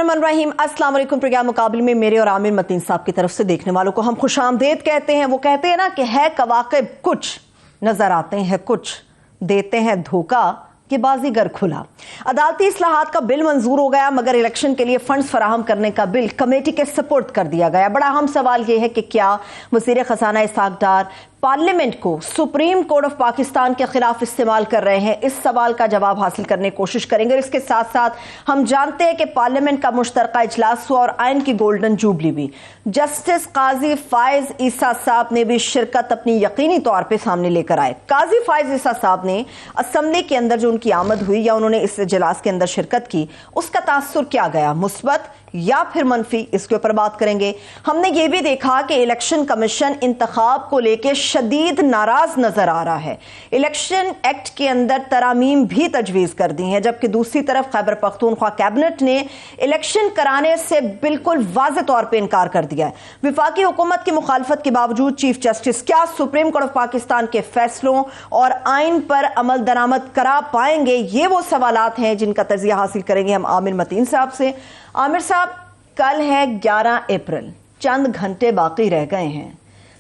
बिस्मिल्लाहिर्रहमानिर्रहीम। अस्सलाम वालेकुम। प्रोग्राम मुकाबले में मेरे और आमिर मतीन साहब की तरफ से देखने वालों को हम खुशामदीद कहते हैं। वो कहते हैं ना कि है कवाकिब कुछ नजर आते हैं, कुछ देते हैं धोखा कि बाजीगर खुला। अदालती इस्लाहात का बिल मंजूर हो गया, मगर इलेक्शन के लिए फंड्स फराहम करने का बिल कमेटी के सपोर्ट कर दिया गया। बड़ा अहम सवाल यह है कि क्या वज़ीर खजाना इसहाक डार पार्लियामेंट को सुप्रीम कोर्ट ऑफ पाकिस्तान के खिलाफ इस्तेमाल कर रहे हैं। इस सवाल का जवाब हासिल करने की कोशिश करेंगे। इसके साथ साथ हम जानते हैं कि पार्लियामेंट का मुश्तरका इजलास हुआ और आइन की गोल्डन जुबली भी। जस्टिस काजी फायज ईसा साहब ने भी शिरकत अपनी यकीनी तौर पर सामने लेकर आए। काजी फायज ईसा साहब ने असम्बली के अंदर जो उनकी आमद हुई या उन्होंने इस इजलास के अंदर शिरकत की, उसका तासुर क्या गया, मुस्बत या फिर मनफी, इसके ऊपर बात करेंगे। हमने ये भी देखा कि इलेक्शन कमीशन इंतखाब को लेकर शदीद नाराज नजर आ रहा है। इलेक्शन एक्ट के अंदर तरामीम भी तजवीज़ कर दी हैं, जबकि दूसरी तरफ खैबर पख्तूनख्वा कैबिनेट ने इलेक्शन कराने से बिल्कुल वाज़ेह तौर पर इनकार कर दिया है। विफाकी हुकूमत की मुखालफत के बावजूद चीफ जस्टिस क्या सुप्रीम कोर्ट ऑफ पाकिस्तान के फैसलों और आइन पर अमल दरामद करा पाएंगे? ये वो सवालात हैं जिनका तजिया हासिल करेंगे हम आमिर मतीन साहब से। आमिर साहब, कल है 11 अप्रैल, चंद घंटे बाकी रह गए हैं।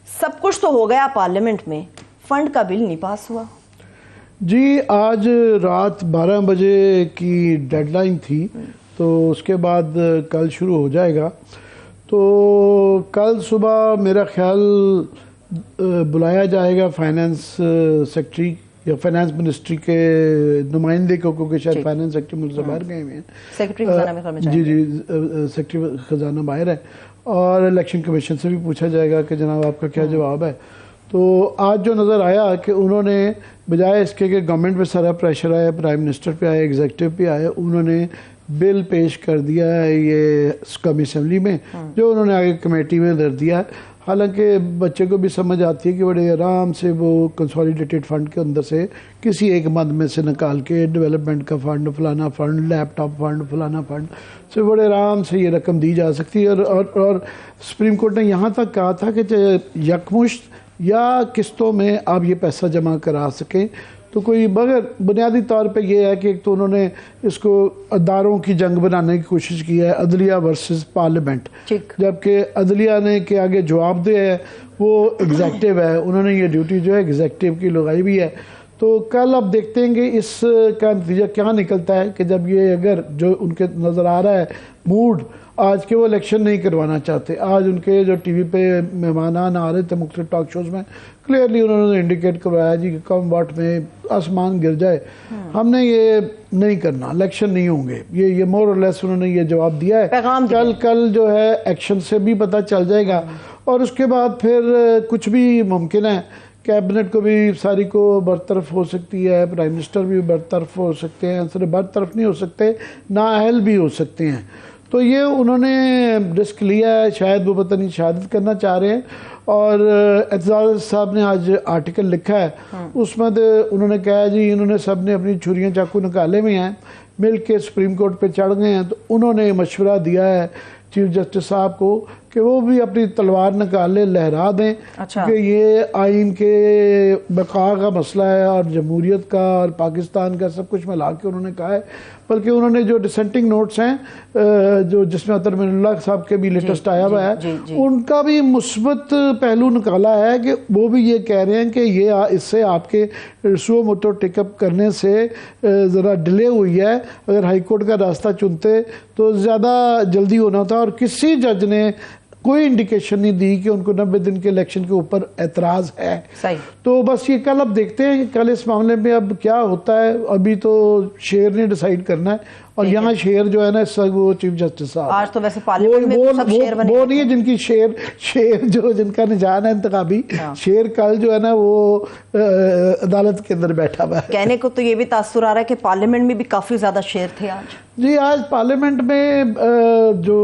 सब कुछ तो हो गया पार्लियामेंट में, फंड का बिल नहीं पास हुआ। जी, आज रात 12 बजे की डेडलाइन थी, तो उसके बाद कल शुरू हो जाएगा। तो कल सुबह मेरा ख्याल बुलाया जाएगा फाइनेंस सेक्रेटरी या फाइनेंस मिनिस्ट्री के नुमाइंदे को, क्योंकि शायद फाइनेंस सेक्रेटरी मुझसे बाहर गए हुए हैं। सेक्रेटरी खजाना में जी सेक्रेटरी खजाना बाहर है, और इलेक्शन कमीशन से भी पूछा जाएगा कि जनाब आपका क्या जवाब है। तो आज जो नज़र आया कि उन्होंने बजाय इसके कि गवर्नमेंट पे सारा प्रेशर आया, प्राइम मिनिस्टर पे आया, एग्जीक्यूटिव पे आया, उन्होंने बिल पेश कर दिया है ये कमी असम्बली में, जो उन्होंने आगे कमेटी में धर दिया है। हालांकि बच्चे को भी समझ आती है कि बड़े आराम से वो कंसोलिडेटेड फंड के अंदर से किसी एक मद में से निकाल के डेवलपमेंट का फंड, फलाना फंड, लैपटॉप फंड, फलाना फंड से बड़े आराम से ये रकम दी जा सकती है। और सुप्रीम कोर्ट ने यहाँ तक कहा था कि यकमुश्त या किस्तों में आप ये पैसा जमा करा सकें। तो कोई मगर बुनियादी तौर पे ये है कि एक तो उन्होंने इसको अदारों की जंग बनाने की कोशिश की है, अदलिया वर्सेस पार्लियामेंट, जबकि अदलिया ने के आगे जवाब दिया है वो एग्जेक्टिव है, उन्होंने ये ड्यूटी जो है एग्जेक्टिव की लगाई भी है। तो कल अब देखते हैं कि इसका नतीजा क्या निकलता है कि जब ये अगर जो उनके नज़र आ रहा है मूड आज के वो इलेक्शन नहीं करवाना चाहते। आज उनके जो टीवी पे मेहमान आ रहे थे मुख्तलिफ टॉक शोज़ में, क्लियरली उन्होंने इंडिकेट करवाया जी कि कम वोट में आसमान गिर जाए, हमने ये नहीं करना, इलेक्शन नहीं होंगे। ये मोर और लेस उन्होंने ये जवाब दिया है। कल जो है एक्शन से भी पता चल जाएगा, और उसके बाद फिर कुछ भी मुमकिन है। कैबिनेट को भी सारी को बरतरफ हो सकती है, प्राइम मिनिस्टर भी बरतरफ हो सकते हैं, सिर्फ बरतरफ नहीं हो सकते, नाअहल भी हो सकते हैं। तो ये उन्होंने रिस्क लिया है, शायद वो पता नहीं शहादत करना चाह रहे हैं। और एतजाज साहब ने आज आर्टिकल लिखा है, उसमें तो उन्होंने कहा जी इन्होंने सब ने अपनी छुरियाँ चाकू निकाले हुए हैं, मिल के सुप्रीम कोर्ट पे चढ़ गए हैं। तो उन्होंने मशवरा दिया है चीफ जस्टिस साहब को कि वो भी अपनी तलवार निकाल ले, लहरा दें। अच्छा। कि ये आइन के बका का मसला है और जमहूरियत का और पाकिस्तान का सब कुछ मिला के उन्होंने कहा है। बल्कि उन्होंने जो डिसेंटिंग नोट्स हैं जो जिसमें अतर मिनुल्लाह साहब के भी लेटेस्ट आया हुआ है, उनका भी मुस्बत पहलू निकाला है कि वो भी ये कह रहे हैं कि ये इससे आपके सुओ मोटो टिकअप करने से ज़रा डिले हुई है। अगर हाई कोर्ट का रास्ता चुनते तो ज़्यादा जल्दी होना था, और किसी जज ने कोई इंडिकेशन नहीं दी कि उनको 90 दिन के इलेक्शन के ऊपर एतराज़ है। सही। तो बस ये कल अब देखते हैं कि कल इस मामले में अब क्या होता है। अभी तो शेर ने डिसाइड करना है, और यहाँ शेर जो है ना इस वो चीफ जस्टिस साहब, आज तो वैसे पार्लियामेंट में तो सब शेर बने, वो नहीं है जिनकी शेर जो जिनका निजान है इंतखाबी। शेर कल जो है ना वो अदालत के अंदर बैठा हुआ है। कहने को तो ये भी तासुर आ रहा है कि पार्लियामेंट में भी काफी ज्यादा शेर थे आज। जी, आज पार्लियामेंट में जो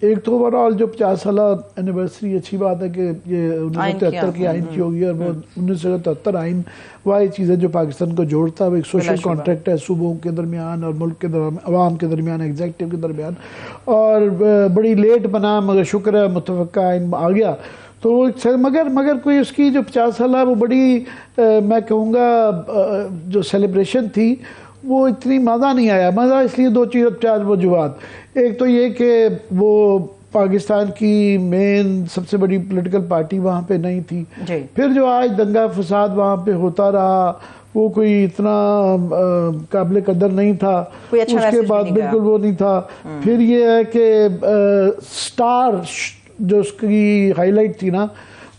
एक तो ओवरऑल जो 50 साल एनिवर्सरी, अच्छी बात है कि ये 1973 की आइन की होगी, और वो 1977 आइन वही चीज़ है जो पाकिस्तान को जोड़ता है। एक सोशल कॉन्ट्रैक्ट है सूबों के दरमियान और मुल्क के दरमियान, अवाम के दरमियान, एग्जीक्यूटिव के दरमियान, और बड़ी लेट बना, मगर शुक्र है मुतफ़क़ा आइन आ गया। तो मगर कोई उसकी जो 50 साल है वो बड़ी मैं कहूँगा जो सेलिब्रेशन थी वो इतनी मज़ा नहीं आया। मज़ा इसलिए दो चीज़ चार वजूहत, एक तो ये कि वो पाकिस्तान की मेन सबसे बड़ी पॉलिटिकल पार्टी वहाँ पे नहीं थी जी। फिर जो आज दंगा फसाद वहाँ पे होता रहा वो कोई इतना काबिल कदर नहीं था, अच्छा उसके बाद बिल्कुल वो नहीं था। फिर ये है कि स्टार जो उसकी हाईलाइट थी ना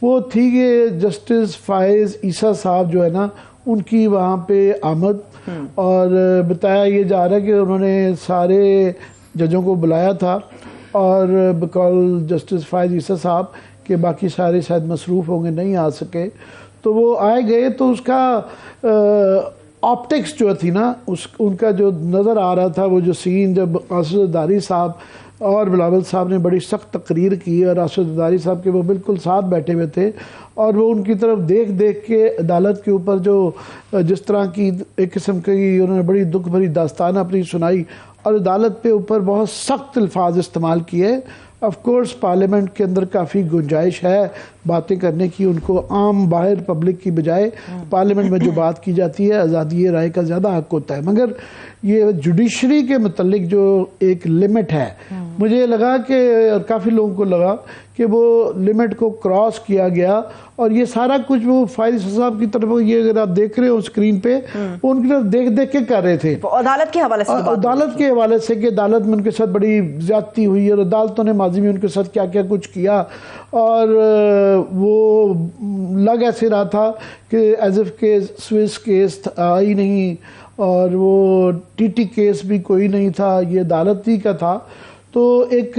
वो थी कि जस्टिस फायज ईसा साहब जो है ना उनकी वहाँ पे आमद, और बताया ये जा रहा है कि उन्होंने सारे जजों को बुलाया था और बिकॉज जस्टिस फायज ईसा साहब के बाकी सारे शायद मसरूफ़ होंगे नहीं आ सके, तो वो आए गए तो उसका ऑप्टिक्स जो थी ना उनका जो नज़र आ रहा था वो जो सीन जब आसिफ ज़रदारी साहब और बिलावल साहब ने बड़ी सख्त तकरीर की और आसिफ ज़रदारी साहब के वो बिल्कुल साथ बैठे हुए थे और वो उनकी तरफ देख देख के अदालत के ऊपर जो जिस तरह की एक किस्म की उन्होंने बड़ी दुख भरी दास्तान अपनी सुनाई और अदालत पे ऊपर बहुत सख्त अल्फाज इस्तेमाल किए। ऑफ कोर्स पार्लियामेंट के अंदर काफ़ी गुंजाइश है बातें करने की, उनको आम बाहर पब्लिक की बजाय पार्लियामेंट में जो बात की जाती है आज़ादी राय का ज़्यादा हक होता है, मगर ये जुडिशरी के मुतल्लिक जो एक लिमिट है मुझे लगा कि और काफ़ी लोगों को लगा कि वो लिमिट को क्रॉस किया गया और ये सारा कुछ वो फायज साहब की तरफ ये अगर आप देख रहे हो स्क्रीन पे वो उनकी तरफ देख देख के कर रहे थे। अदालत के हवाले से अदालत के हवाले से कि अदालत में उनके साथ बड़ी ज्यादती हुई और अदालतों ने माजी में उनके साथ क्या क्या कुछ किया और वो लग ऐसे रहा था कि एज इफ के स्विस केस था ही नहीं और वो टीटी केस भी कोई नहीं था, ये अदालत ही का था। तो एक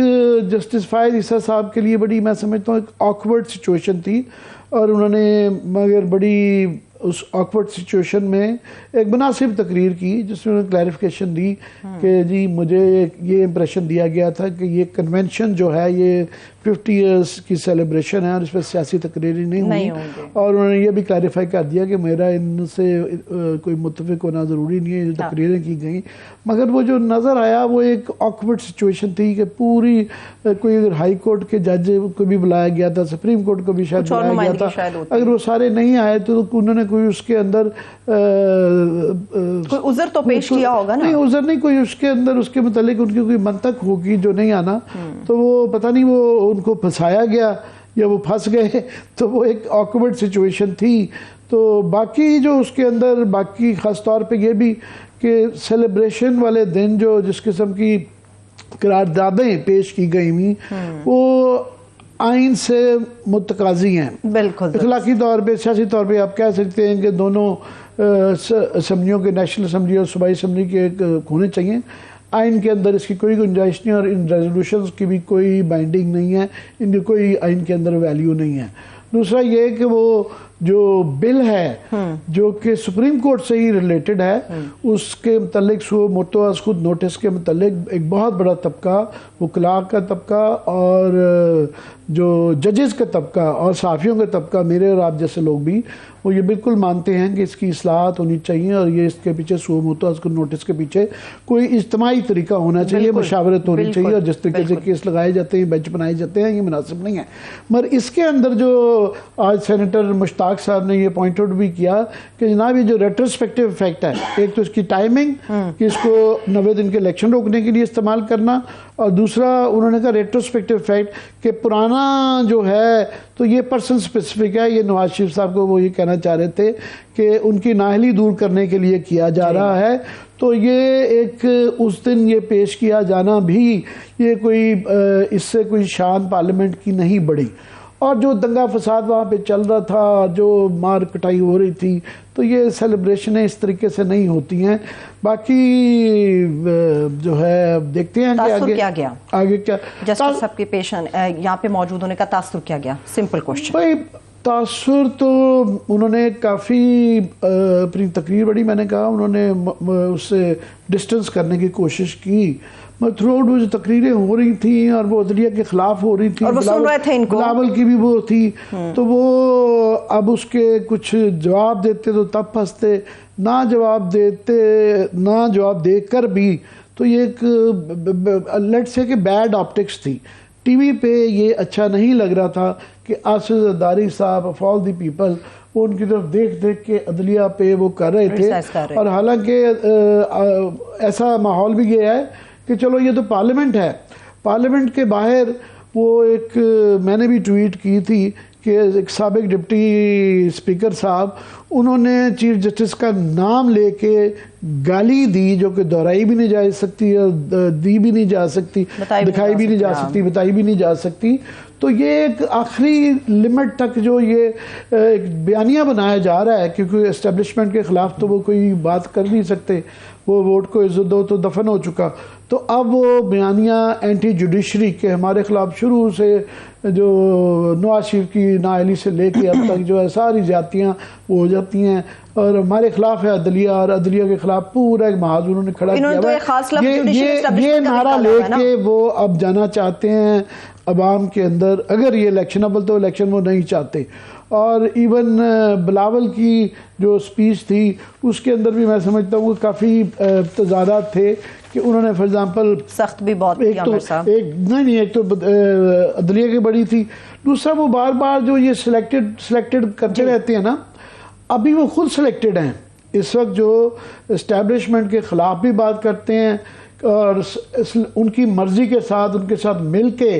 जस्टिस फायज ईसा साहब के लिए बड़ी मैं समझता हूँ एक ऑकवर्ड सिचुएशन थी और उन्होंने मगर बड़ी उस ऑकवर्ड सिचुएशन में एक मुनासिब तकरीर की जिसमें उन्होंने क्लैरिफिकेशन दी कि जी मुझे ये इम्प्रेशन दिया गया था कि ये कन्वेंशन जो है ये 50 इयर्स की सेलिब्रेशन है और इस पर सियासी तकरीरें नहीं हुई और उन्होंने ये भी क्लैरिफाई कर दिया कि मेरा इनसे कोई मुत्तफिक होना ज़रूरी नहीं है जो तकरीरें की गई, मगर वो जो नज़र आया वो एक ऑकवर्ड सिचुएशन थी कि पूरी कोई अगर हाई कोर्ट के जज को भी बुलाया गया था, सुप्रीम कोर्ट को भी शायद बुलाया गया था, अगर वो सारे नहीं आए तो उन्होंने कोई उसके अंदर कोई उज़र तो पेश किया होगा ना? नहीं उज़र नहीं, कोई उसके अंदर उसके मुतालिक उनकी कोई मंतक होगी जो नहीं आना, तो वो पता नहीं वो उनको फंसाया गया या वो फंस गए, तो वो एक ऑकवर्ड सिचुएशन थी। तो बाकी जो उसके अंदर बाकी ख़ास तौर पे ये भी कि सेलिब्रेशन वाले दिन जो जिस किस्म की करारदादें पेश की गई हुई वो आइन से मुतकाजी हैं, बिल्कुल इखलाकी तौर पे सियासी तौर पे आप कह सकते हैं कि दोनों असम्बलियों के नेशनल असम्बली और सूबाई असम्बली के होने चाहिए। आइन के अंदर इसकी कोई गुंजाइश नहीं और इन रेजोल्यूशंस की भी कोई बाइंडिंग नहीं है, इनकी कोई आइन के अंदर वैल्यू नहीं है। दूसरा ये कि वो जो बिल है जो कि सुप्रीम कोर्ट से ही रिलेटेड है उसके मतलब सो मोतवाज़ खुद नोटिस के मतलब एक बहुत बड़ा तबका वकला का तबका और जो जजेस का तबका और साफ़ियों का तबका मेरे और आप जैसे लोग भी वो ये बिल्कुल मानते हैं कि इसकी इस्लाहत होनी चाहिए और ये इसके पीछे सो मोतवाज़ को नोटिस के पीछे कोई इज्तिमाई तरीका होना चाहिए, मशावरत होनी चाहिए और जिस तरीके से केस लगाए जाते हैं बेंच बनाए जाते हैं ये मुनासिब नहीं है। मगर इसके अंदर जो आज सेनेटर मुश्ताक साहब ने ये पॉइंट आउट भी किया कि जनाब ये जो रेट्रोस्पेक्टिव इफेक्ट है, एक तो इसकी टाइमिंग कि इसको 90 दिन के इलेक्शन रोकने के लिए इस्तेमाल करना और दूसरा उन्होंने कहा रेट्रोस्पेक्टिव इफेक्ट कि पुराना जो है तो ये पर्सन स्पेसिफिक है, ये नवाज शरीफ साहब को वो ये कहना चाह रहे थे कि उनकी नाअहली दूर करने के लिए किया जा रहा है, तो ये एक उस दिन ये पेश किया जाना भी ये कोई इससे कोई शान पार्लियामेंट की नहीं बढ़ी और जो दंगा फसाद वहाँ पे चल रहा था, जो मार पिटाई हो रही थी, तो ये सेलिब्रेशनें इस तरीके से नहीं होती हैं। बाकी जो है देखते हैं कि आगे क्या जस्टिस साहब के पेश यहाँ पे मौजूद होने का तासुर क्या गया? Simple question. भाई तासुर तो उन्होंने काफ़ी अपनी तकरीर बड़ी मैंने कहा उन्होंने उससे डिस्टेंस करने की कोशिश की, मगर थ्रू आउट वो जो तकरीरें हो रही थी और वो अदलिया के खिलाफ हो रही थी और वो सुन रहे थे इनको, बिलावल की भी वो थी, तो वो अब उसके कुछ जवाब देते तो तब फंसते, ना जवाब देकर भी तो ये एक लेट्स से कि बैड ऑप्टिक्स थी। टीवी पे ये अच्छा नहीं लग रहा था कि आसिफ जरदारी साहब ऑफ ऑल द पीपल वो उनकी तरफ देख देख के अदलिया पे वो कर रहे थे। और हालांकि ऐसा माहौल भी गया है कि चलो ये तो पार्लियामेंट है, पार्लियामेंट के बाहर वो एक मैंने भी ट्वीट की थी कि एक साबिक डिप्टी स्पीकर साहब उन्होंने चीफ जस्टिस का नाम लेके गाली दी जो कि दोहराई भी नहीं जा सकती, दी भी नहीं जा सकती, दिखाई भी नहीं जा सकती, बताई भी नहीं जा सकती। तो ये एक आखिरी लिमिट तक जो ये एक बयानिया बनाया जा रहा है, क्योंकि एस्टेब्लिशमेंट के ख़िलाफ़ तो वो कोई बात कर नहीं सकते, वो वोट को इज्जत दो तो दफन हो चुका। तो अब वो बयानिया एंटी जुडिशरी के हमारे ख़िलाफ़ शुरू से जो नवाज शरीफ की नाअहली से लेके अब तक जो है सारी ज़्यादतियाँ वो हो जाती हैं और हमारे खिलाफ है अदलिया, और अदलिया के खिलाफ पूरा एक महाज उन्होंने खड़ा किया। ये नारा लेके वो अब जाना चाहते हैं अवाम के अंदर। अगर ये इलेक्शन, अब तो इलेक्शन वो नहीं चाहते। और इवन बिलावल की जो स्पीच थी उसके अंदर भी मैं समझता हूँ काफ़ी तजादात थे कि उन्होंने फॉर एग्जांपल सख्त भी बहुत एक तो अदलिया की बड़ी थी, दूसरा वो बार बार जो ये सिलेक्टेड करते रहते हैं ना, अभी वो खुद सिलेक्टेड हैं इस वक्त, जो इस्टेब्लिशमेंट के ख़िलाफ़ भी बात करते हैं और उनकी मर्ज़ी के साथ उनके साथ मिल के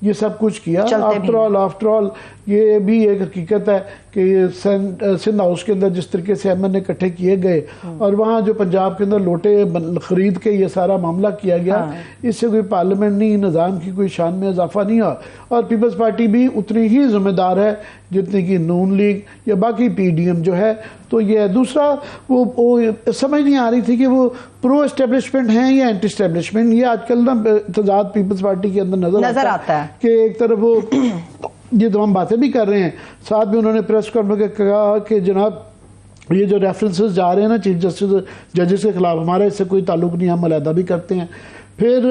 ये सब कुछ किया। आफ्टर ऑल ये भी एक हकीकत है कि सिंध हाउस के अंदर जिस तरीके से एमएनए इकट्ठे किए गए और वहाँ जो पंजाब के अंदर लोटे खरीद के ये सारा मामला किया गया, इससे कोई पार्लियामेंट नहीं, निज़ाम की कोई शान में इजाफा नहीं हुआ। और पीपल्स पार्टी भी उतनी ही जिम्मेदार है जितनी कि नून लीग या बाकी पीडीएम जो है। तो ये दूसरा वो समझ नहीं आ रही थी कि वो प्रो एस्टेब्लिशमेंट हैं या एंटी एस्टेब्लिशमेंट। ये आजकल ना तजाद पीपल्स पार्टी के अंदर नजर आता है कि एक तरफ वो ये तो हम बातें भी कर रहे हैं, साथ में उन्होंने प्रेस कॉन्फ्रेंस में कहा कि जनाब ये जो रेफरेंसेस जा रहे हैं ना चीफ जस्टिस जजेस के खिलाफ, हमारा इससे कोई ताल्लुक नहीं, हम अलहदा भी करते हैं। फिर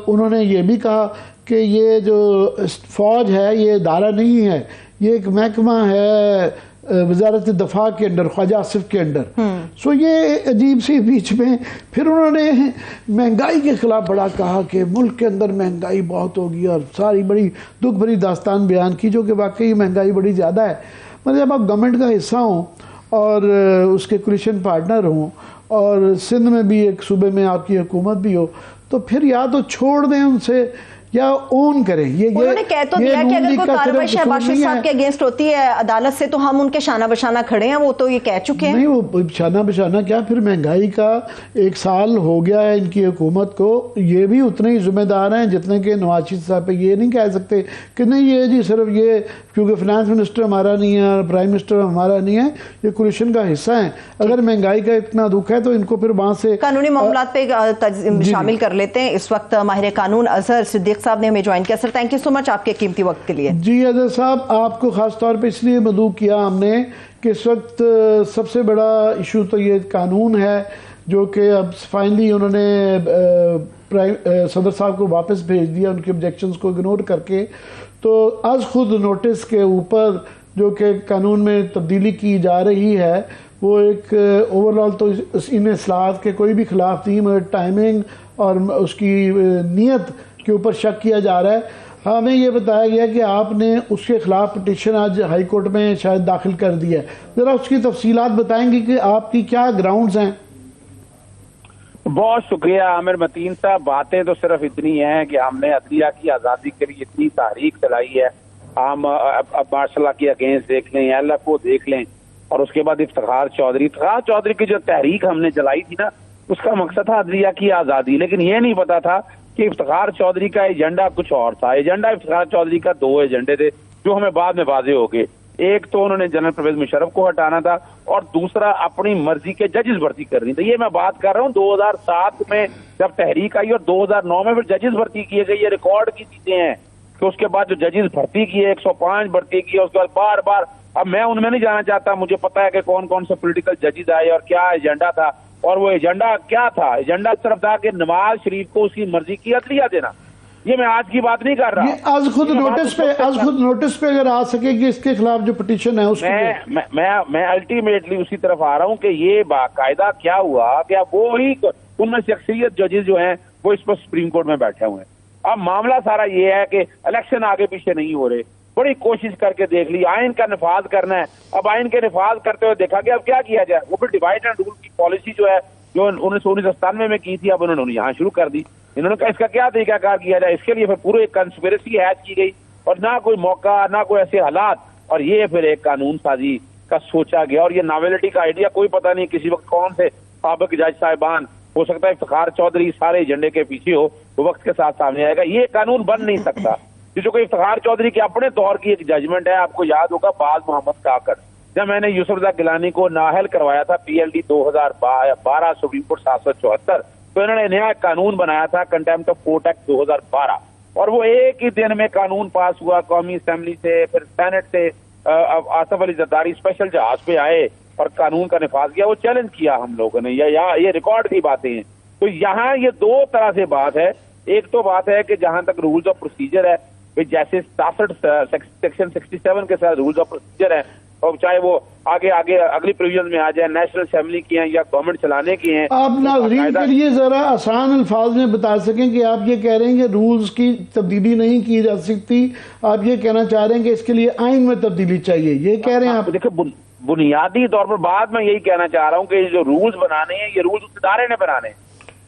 उन्होंने ये भी कहा कि ये जो फौज है ये इदारा नहीं है, ये एक महकमा है वजारत दफा के अंडर, ख्वाजा आसिफ के अंडर। सो ये अजीब सी बीच में फिर उन्होंने महंगाई के खिलाफ बड़ा कहा कि मुल्क के अंदर महंगाई बहुत होगी और सारी बड़ी दुख भरी दास्तान बयान की, जो कि वाकई महंगाई बड़ी ज़्यादा है। मतलब जब आप गवर्नमेंट का हिस्सा हों और उसके कोलिशन पार्टनर हों और सिंध में भी एक सूबे में आपकी हुकूमत भी हो, तो फिर या तो छोड़ दें उनसे या ओन करें। ये उन्होंने कह तो दिया कि अगर कोई कार्रवाई शहबाज शरीफ साहब के अगेंस्ट होती है अदालत से तो हम उनके शाना बशाना खड़े हैं, वो तो ये कह चुके हैं। नहीं, वो शाना बशाना क्या, फिर महंगाई का 1 साल हो गया है इनकी हुकूमत को, ये भी उतने ही जिम्मेदार हैं जितने के नवाज शरीफ साहब पे। ये नहीं कह सकते कि नहीं ये जी सिर्फ ये क्योंकि फाइनेंस मिनिस्टर हमारा नहीं है, प्राइम मिनिस्टर हमारा नहीं है, ये कोलिशन का हिस्सा है। अगर महंगाई का इतना दुख है तो इनको फिर वहां से कानूनी मामला पे शामिल कर लेते हैं। इस वक्त माहिर कानून अजहर सिद्दीक साहब ने हमें ज्वाइन किया। Sir thank you so much आपके कीमती वक्त के लिए। जी अजहर साहब, आपको खास तौर पे इसलिए मदऊ किया हमने कि इस वक्त सबसे बड़ा इशू तो ये कानून है जो कि अब फाइनली उन्होंने सदर साहब को वापस भेज दिया उनके ऑब्जेक्शंस को इग्नोर करके। तो आज खुद नोटिस के ऊपर जो कि कानून में तब्दीली की जा रही है वो एक ओवरऑल तो इन इस्लाहात के कोई भी खिलाफ नहीं, मगर टाइमिंग और उसकी नीयत के ऊपर शक किया जा रहा है। हमें ये बताया गया कि आपने उसके खिलाफ पिटीशन आज हाई कोर्ट में शायद दाखिल कर दिया है, ज़रा उसकी तफसीलात बताएंगे कि आपकी क्या ग्राउंड्स हैं? बहुत शुक्रिया आमिर मतीन साहब। बातें तो सिर्फ इतनी हैं कि हमने अदलिया की आज़ादी के लिए इतनी तहरीक चलाई है। हम अब मार्शल के अगेंस्ट देख लें, LFO देख लें, और उसके बाद इफ्तिखार चौधरी की जो तहरीक हमने चलाई थी ना, उसका मकसद था अदलिया की आज़ादी। लेकिन ये नहीं पता था कि इफ्तिखार चौधरी का एजेंडा कुछ और था। एजेंडा इफ्तिखार चौधरी का 2 एजेंडे थे जो हमें बाद में वाजे हो गए। एक तो उन्होंने जनरल परवेज मुशर्रफ को हटाना था और दूसरा अपनी मर्जी के जजेस भर्ती करनी थी। ये मैं बात कर रहा हूँ 2007 में जब तहरीक आई और 2009 में फिर जजेस भर्ती किए गए। ये रिकॉर्ड की चीजें हैं कि उसके बाद जो जजेस भर्ती किए 105 भर्ती किए, उसके बाद बार बार, अब मैं उनमें नहीं जाना चाहता, मुझे पता है कि कौन कौन से पोलिटिकल जजेस आए और क्या एजेंडा था। और वो एजेंडा क्या था? एजेंडा सिर्फ था कि नवाज शरीफ को उसकी मर्जी की अदलिया देना। ये मैं आज की बात नहीं कर रहा। आज खुद नोटिस पे अगर आ सके कि इसके खिलाफ जो पिटीशन है उसके मैं अल्टीमेटली उसी तरफ आ रहा हूँ कि ये बाकायदा क्या हुआ कि वो ही उनमें से अक्सरियत जजेस जो हैं वो इस पर सुप्रीम कोर्ट में बैठे हुए हैं। अब मामला सारा ये है कि इलेक्शन आगे पीछे नहीं हो रहे, बड़ी कोशिश करके देख ली, आइन का निफाज करना है। अब आइन के निफाज करते हुए देखा गया अब क्या किया जाए, वो फिर डिवाइड एंड रूल की पॉलिसी जो है जो 1997 में की थी, अब उन्होंने यहाँ शुरू कर दी। इन्होंने कहा इसका क्या तरीकाकार किया जाए, इसके लिए फिर पूरे कंस्पिरेसी हैच की गई और ना कोई मौका ना कोई ऐसे हालात, और ये फिर एक कानून साजी का सोचा गया। और ये नॉवेलिटी का आइडिया कोई पता नहीं किसी वक्त कौन से साबिक जज साहिबान, हो सकता है इफ्तिखार चौधरी सारे एजेंडे के पीछे हो, वो वक्त के साथ सामने आएगा। ये कानून बन नहीं सकता क्योंकि इफ्तिखार चौधरी के अपने दौर की एक जजमेंट है, आपको याद होगा, बाज मोहम्मद काकड़, जब मैंने यूसुफ रजा गिलानी को नाहल करवाया था PLD 2012 सुप्रीम कोर्ट 774, तो इन्होंने नया कानून बनाया था कंटेम्प्ट ऑफ कोर्ट एक्ट 2012, और वो एक ही दिन में कानून पास हुआ कौमी असेंबली से, फिर सेनेट से। आसफ अली जरदारी स्पेशल जहाज पे आए और कानून का निफाज किया, वो चैलेंज किया हम लोगों ने, या ये रिकॉर्ड की बातें हैं। तो यहाँ ये दो तरह से बात है। एक तो बात है कि जहां तक रूल्स ऑफ प्रोसीजर है, जैसे 67 सेक्शन 67 के साथ रूल्स ऑफ प्रोसीजर है, और चाहे वो आगे आगे अगली प्रोविजन में आ जाए, नेशनल असेंबली की हैं या गवर्नमेंट चलाने की हैं। आप नाज़रीन के लिए जरा आसान अल्फाज में बता सकें कि आप ये कह रहे हैं कि रूल्स की तब्दीली नहीं की जा सकती, आप ये कहना चाह रहे हैं कि इसके लिए आइन में तब्दीली चाहिए, ये कह रहे हैं आप? देखिए, बुनियादी तौर पर बात मैं यही कहना चाह रहा हूँ कि जो रूल्स बनाने हैं, ये रूल्स उस इदारे ने बनाने हैं।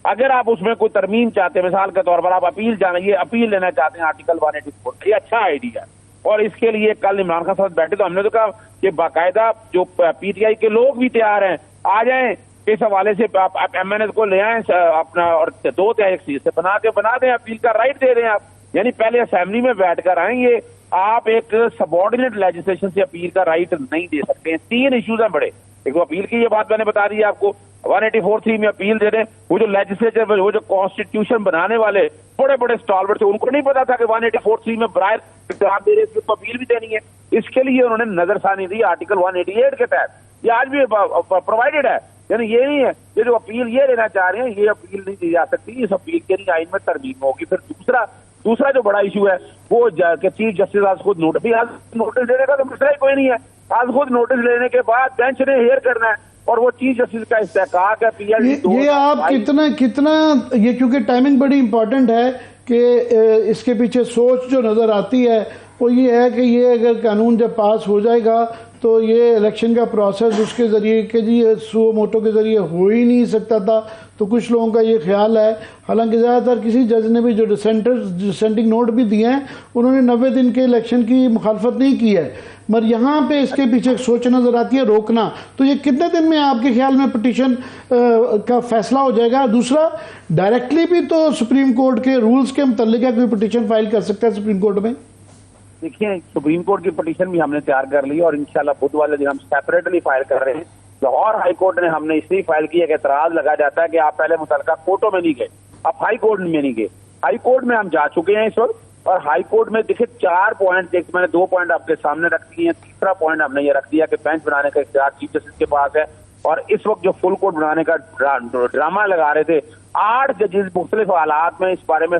अगर आप उसमें कोई तरमीम चाहते हैं, मिसाल के तौर पर आप अपील लेना चाहते हैं आर्टिकल 184, ये अच्छा आइडिया है। और इसके लिए कल इमरान खान साहब बैठे तो हमने तो कहा कि बाकायदा जो PTI के लोग भी तैयार हैं, आ जाएं इस हवाले से, आप MNS को ले आए अपना, और 2/3 सीट से बना दें, अपील का राइट दे दें आप। यानी पहले असेंबली में बैठकर आएंगे, आप एक सबॉर्डिनेट लेजिस्लेशन से अपील का राइट नहीं दे सकते हैं। 3 इश्यूज हैं बड़े, एक तो अपील की ये बात मैंने बता दी है आपको, 184(3) में अपील दे दें। वो जो लेजिस्लेचर, वो जो कॉन्स्टिट्यूशन बनाने वाले बड़े बड़े स्टॉलवर्ड थे, उनको नहीं पता था कि 184(3) में बराए इख्तियार दे रहे, इसको अपील भी देनी है। इसके लिए उन्होंने नजरसानी दी आर्टिकल 188 के तहत, ये आज भी प्रोवाइडेड है। यानी ये नहीं है, ये जो अपील ये लेना चाह रहे हैं, ये अपील नहीं दी जा सकती, इस अपील के लिए आइन में तरमीम होगी। फिर दूसरा जो बड़ा इशू है वो चीफ जस्टिस आज खुद नोटिस देने का तो मसला ही कोई नहीं है। आज खुद नोटिस लेने के बाद बेंच ने हेयर करना है, और वो चीफ जस्टिस का इस्तेहकाक है। ये आप कितना ये, क्योंकि टाइमिंग बड़ी इंपॉर्टेंट है कि इसके पीछे सोच जो नजर आती है वो ये है कि ये अगर कानून जब पास हो जाएगा तो ये इलेक्शन का प्रोसेस उसके ज़रिए के जी सुओ मोटो के ज़रिए हो ही नहीं सकता था, तो कुछ लोगों का ये ख्याल है। हालांकि ज़्यादातर किसी जज ने भी जो डिसेंटिंग नोट भी दिए हैं, उन्होंने 90 दिन के इलेक्शन की मुखालफत नहीं की है, मगर यहाँ पे इसके पीछे एक सोच नज़र आती है रोकना। तो ये कितने दिन में आपके ख्याल में पिटीशन का फैसला हो जाएगा? दूसरा, डायरेक्टली भी तो सुप्रीम कोर्ट के रूल्स के मुतल्लिक कोई पिटीशन फाइल कर सकता है सुप्रीम कोर्ट में? देखिए, सुप्रीम कोर्ट की पिटीशन भी हमने तैयार कर ली और इंशाल्लाह बुध वाले दिन हम सेपरेटली फाइल कर रहे हैं। लाहौर हाई कोर्ट ने हमने इसलिए फाइल की है कि एतराज लगा जाता है कि आप पहले मुतल्लिका कोर्टों में नहीं गए, आप हाई कोर्ट में नहीं गए। हाई कोर्ट में हम जा चुके हैं इस वक्त, और हाई कोर्ट में देखिए 4 पॉइंट, मैंने 2 पॉइंट आपके सामने रख दिए हैं। तीसरा पॉइंट हमने ये रख दिया कि बेंच बनाने का इख्तियार चीफ जस्टिस के पास है, और इस वक्त जो फुल कोर्ट बनाने का ड्रामा लगा रहे थे, 8 जजेस मुख्तलिफ हालात में इस बारे में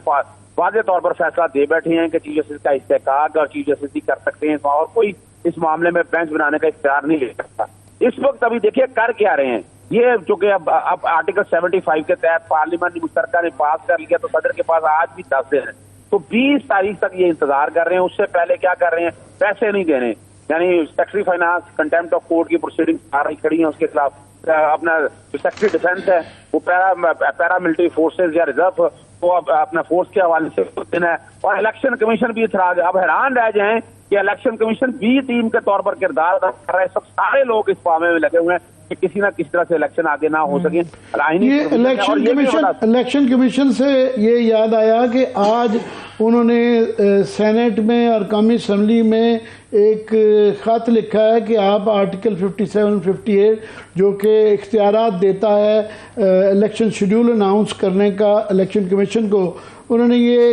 वाज़े तौर पर फैसला दे बैठे हैं कि चीफ जस्टिस का इस्तेहकाक और चीफ जस्टिस ही कर सकते हैं, और कोई इस मामले में बेंच बनाने का इख्तियार नहीं ले सकता। इस वक्त अभी देखिए कर क्या रहे हैं ये, चूंकि अब आर्टिकल 75 के तहत पार्लियामेंट मुश्तरका ने पास कर लिया, तो सदर के पास आज भी 10 दिन है, तो 20 तारीख तक ये इंतजार कर रहे हैं। उससे पहले क्या कर रहे हैं, पैसे नहीं देने, यानी secretary finance contempt of court की प्रोसीडिंग आ रही खड़ी है, उसके खिलाफ अपना जो सेक्रेटरी डिफेंस है वो पैरा मिलिट्री फोर्सेज या रिजर्व को अपना फोर्स के हवाले से देना है, और इलेक्शन कमीशन भी इतराज। अब हैरान रह जाएं कि इलेक्शन कमीशन भी टीम के तौर पर किरदार अदा कर रहा है। सब सारे लोग इस मामले में लगे हुए हैं कि किसी ना किसी तरह से इलेक्शन आगे ना हो सके। ये इलेक्शन कमीशन से ये याद आया कि आज उन्होंने सेनेट में और कौमी असम्बली में एक ख़त लिखा है कि आप आर्टिकल 57-58 जो कि इख्तियारात देता है इलेक्शन शेड्यूल अनाउंस करने का इलेक्शन कमीशन को, उन्होंने ये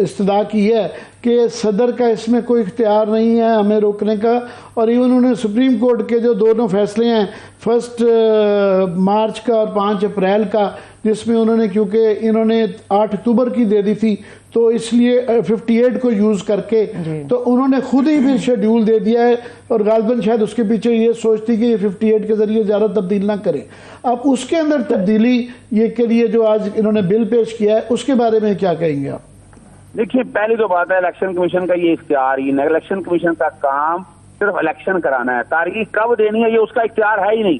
इस्तदा की है कि सदर का इसमें कोई इख्तियार नहीं है हमें रोकने का। और इवन उन्होंने सुप्रीम कोर्ट के जो दोनों फैसले हैं 1 मार्च का और 5 अप्रैल का, जिसमें उन्होंने, क्योंकि इन्होंने 8 अक्टूबर की दे दी थी तो इसलिए 58 को यूज़ करके तो उन्होंने खुद ही फिर शेड्यूल दे दिया है, और गालिबन शायद उसके पीछे ये सोचती कि ये 58 के ज़रिए ज़्यादा तब्दील ना करें। अब उसके अंदर तब्दीली ये के लिए जो आज इन्होंने बिल पेश किया है उसके बारे में क्या कहेंगे आप? देखिए, पहली तो बात है इलेक्शन कमीशन का ये इख्तियार ही नहीं। इलेक्शन कमीशन का काम सिर्फ इलेक्शन कराना है, तारीख कब देनी है ये उसका इख्तियार है ही नहीं।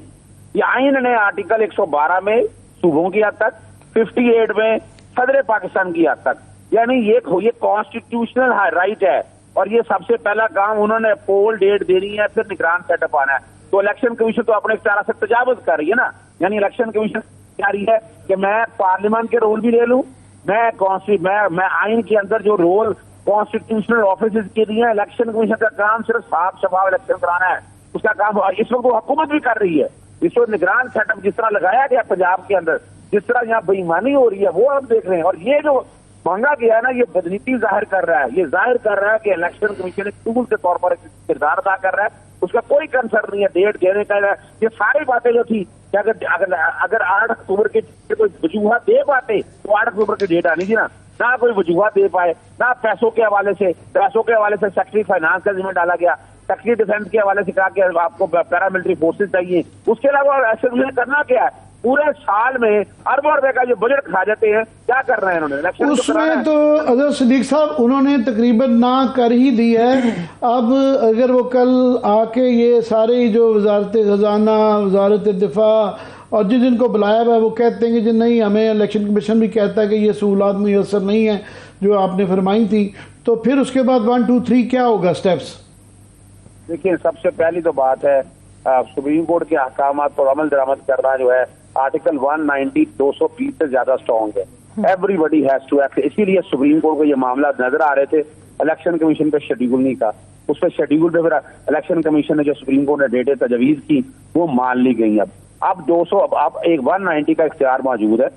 ये आइन ने आर्टिकल 112 में सूबों की हद तक, 58 में सदर पाकिस्तान की हद तक, यानी ये कॉन्स्टिट्यूशनल राइट है। और ये सबसे पहला काम उन्होंने पोल डेट देनी है, फिर निगरान सेटअप आना है। तो इलेक्शन कमीशन तो अपने इख्तियार से तजावुज कर रही है ना। यानी इलेक्शन कमीशन क्या रही है कि मैं पार्लियामेंट के रोल भी ले लूं, मैं आइन के अंदर जो रोल कॉन्स्टिट्यूशनल ऑफिस के दिए हैं, इलेक्शन कमीशन का काम सिर्फ साफ शफाफ इलेक्शन कराना है। उसका काम इस वक्त वो हुकूमत भी कर रही है। इस वक्त निगरान सेटअप जिस तरह लगाया गया पंजाब के अंदर, जिस तरह यहाँ बेईमानी हो रही है वो आप देख रहे हैं। और ये जो मांगा गया है ना, ये बदनीति जाहिर कर रहा है। ये जाहिर कर रहा है कि इलेक्शन कमीशन एक टूल के तौर पर किरदार अदा कर रहा है। उसका कोई कंसर्न नहीं है डेट देने का। ये सारी बातें जो थी कि अगर 8 अक्टूबर के कोई वजूहत दे पाते तो 8 अक्टूबर की डेट आनी थी ना कोई वजूहत दे पाए, ना पैसों के हवाले से सेक्रेटरी फाइनेंस का जिम्मे डाला गया, सेक्रेटरी डिफेंस के हवाले से कहा कि आपको पैरामिलिट्री फोर्सेज चाहिए। उसके अलावा ऐसे करना क्या है? पूरे साल में अरबों रुपए का जो बजट खा जाते हैं, क्या कर रहे हैं इन्होंने? उसमें तो अजहर सिद्दीक साहब उन्होंने तकरीबन ना कर ही दी है। अब अगर वो कल आके ये सारे जो वजारत खजाना, वजारत दिफा और जिनको बुलाया हुआ है वो कहते हैं कि जी नहीं, हमें इलेक्शन कमीशन भी कहता है कि ये सहूलत मुयसर नहीं है जो आपने फरमाई थी, तो फिर उसके बाद 1 2 3 क्या होगा स्टेप्स? देखिए, सबसे पहली तो बात है सुप्रीम कोर्ट के अहकामात पर अमल दरामद करना जो है आर्टिकल 190 220 से ज्यादा स्ट्रॉन्ग है। Everybody has to act. इसीलिए सुप्रीम कोर्ट को ये मामला नजर आ रहे थे, इलेक्शन कमीशन पे शेड्यूल नहीं था, उस पर शेड्यूल पे फिर इलेक्शन कमीशन ने जो सुप्रीम कोर्ट ने डेटे तजवीज की वो मान ली गई। अब 200 अब एक 190 का इख्तियार मौजूद है।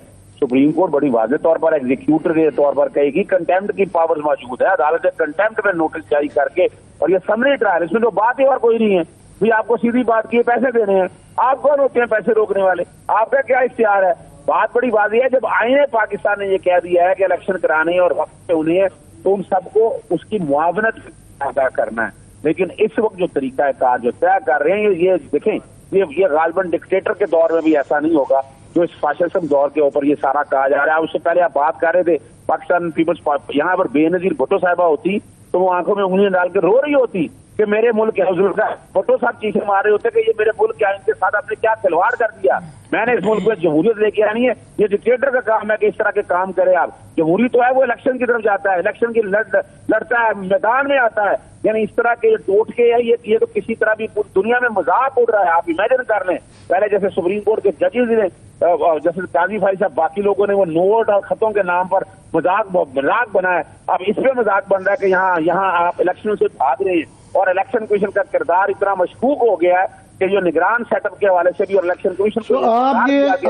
सुप्रीम कोर्ट बड़ी वाज़ेह तौर पर एग्जीक्यूटर के तौर पर कहेगी, कंटेम्प्ट की पावर्स मौजूद है। अदालत ने कंटेम्प्ट में नोटिस जारी करके, और ये समरी ट्रायल, इसमें जो बात है और कोई नहीं है भाई, आपको सीधी बात की पैसे देने हैं, आप कौन होते हैं पैसे रोकने वाले? आपका क्या इख्तियार है? बात बड़ी वाज़ेह है। जब आईने पाकिस्तान ने ये कह दिया है कि इलेक्शन कराने और वक्त पे उन्हें है, तो उन सबको उसकी मुआवनत अदा करना है। लेकिन इस वक्त जो तरीका कार जो तय कर रहे हैं, ये देखें, ये गालिबन डिक्टेटर के दौर में भी ऐसा नहीं होगा जो इस फाशिज्म दौर के ऊपर ये सारा कहा जा रहा है। उससे पहले आप बात कर रहे थे पाकिस्तान पीपल्स पार्टी, यहाँ पर बेनजीर भुट्टो साहिबा होती तो वो आंखों में उंगलियां डाल के रो रही होती कि मेरे मुल्क के हुजूर का। भुट्टो साहब चीखें मार रहे होते कि ये मेरे मुल्क के आइन के साथ आपने क्या खिलवाड़ कर दिया, मैंने इस मुल्क में जमहूरियत लेके आनी है। ये डिक्टेटर का काम है कि इस तरह के काम करे। आप जमहूरी तो है, वो इलेक्शन की तरफ जाता है, इलेक्शन की लड़ता है, मैदान में आता है। यानी इस तरह के टोट के है, ये तो किसी तरह भी दुनिया में मजाक उड़ रहा है। आप इमेजिन कर लें, पहले जैसे सुप्रीम कोर्ट के जजेस ने, जैसे काजी भाई साहब, बाकी लोगों ने वो नोट और खतों के नाम पर मजाक बनाया। अब इस पे मजाक बन रहा है कि यहाँ आप इलेक्शन से भाग रहे हैं। और इलेक्शन कमीशन का किरदार इतना मशकूक हो गया है कि जो निगरान सेटअप के हवाले से भी और इलेक्शन कमीशन तो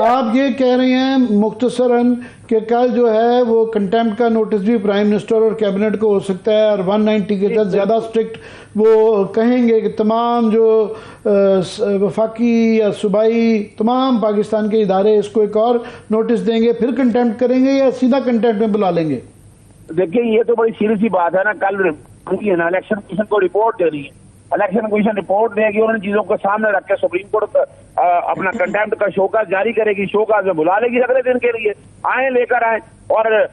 आप ये कह रहे हैं मुख्तसरन कि कल जो है वो कंटेम्प्ट का नोटिस भी प्राइम मिनिस्टर और कैबिनेट को हो सकता है, और 190 के तहत ज़्यादा स्ट्रिक्ट वो कहेंगे कि तमाम जो वफाकी या सूबाई तमाम पाकिस्तान के इदारे इसको एक और नोटिस देंगे, फिर कंटेम्प्ट करेंगे या सीधा कंटेम्प्ट में बुला लेंगे? देखिए, ये तो बड़ी सीधी सी बात है ना। कल इलेक्शन कमीशन को रिपोर्ट दे रही है, इलेक्शन कमीशन रिपोर्ट देगी और उन चीजों को सामने रख के सुप्रीम कोर्ट अपना कंटेम्प्ट का शोकाज जारी करेगी, शोकाज में बुला लेगी अगले दिन के लिए। आए लेकर आए। और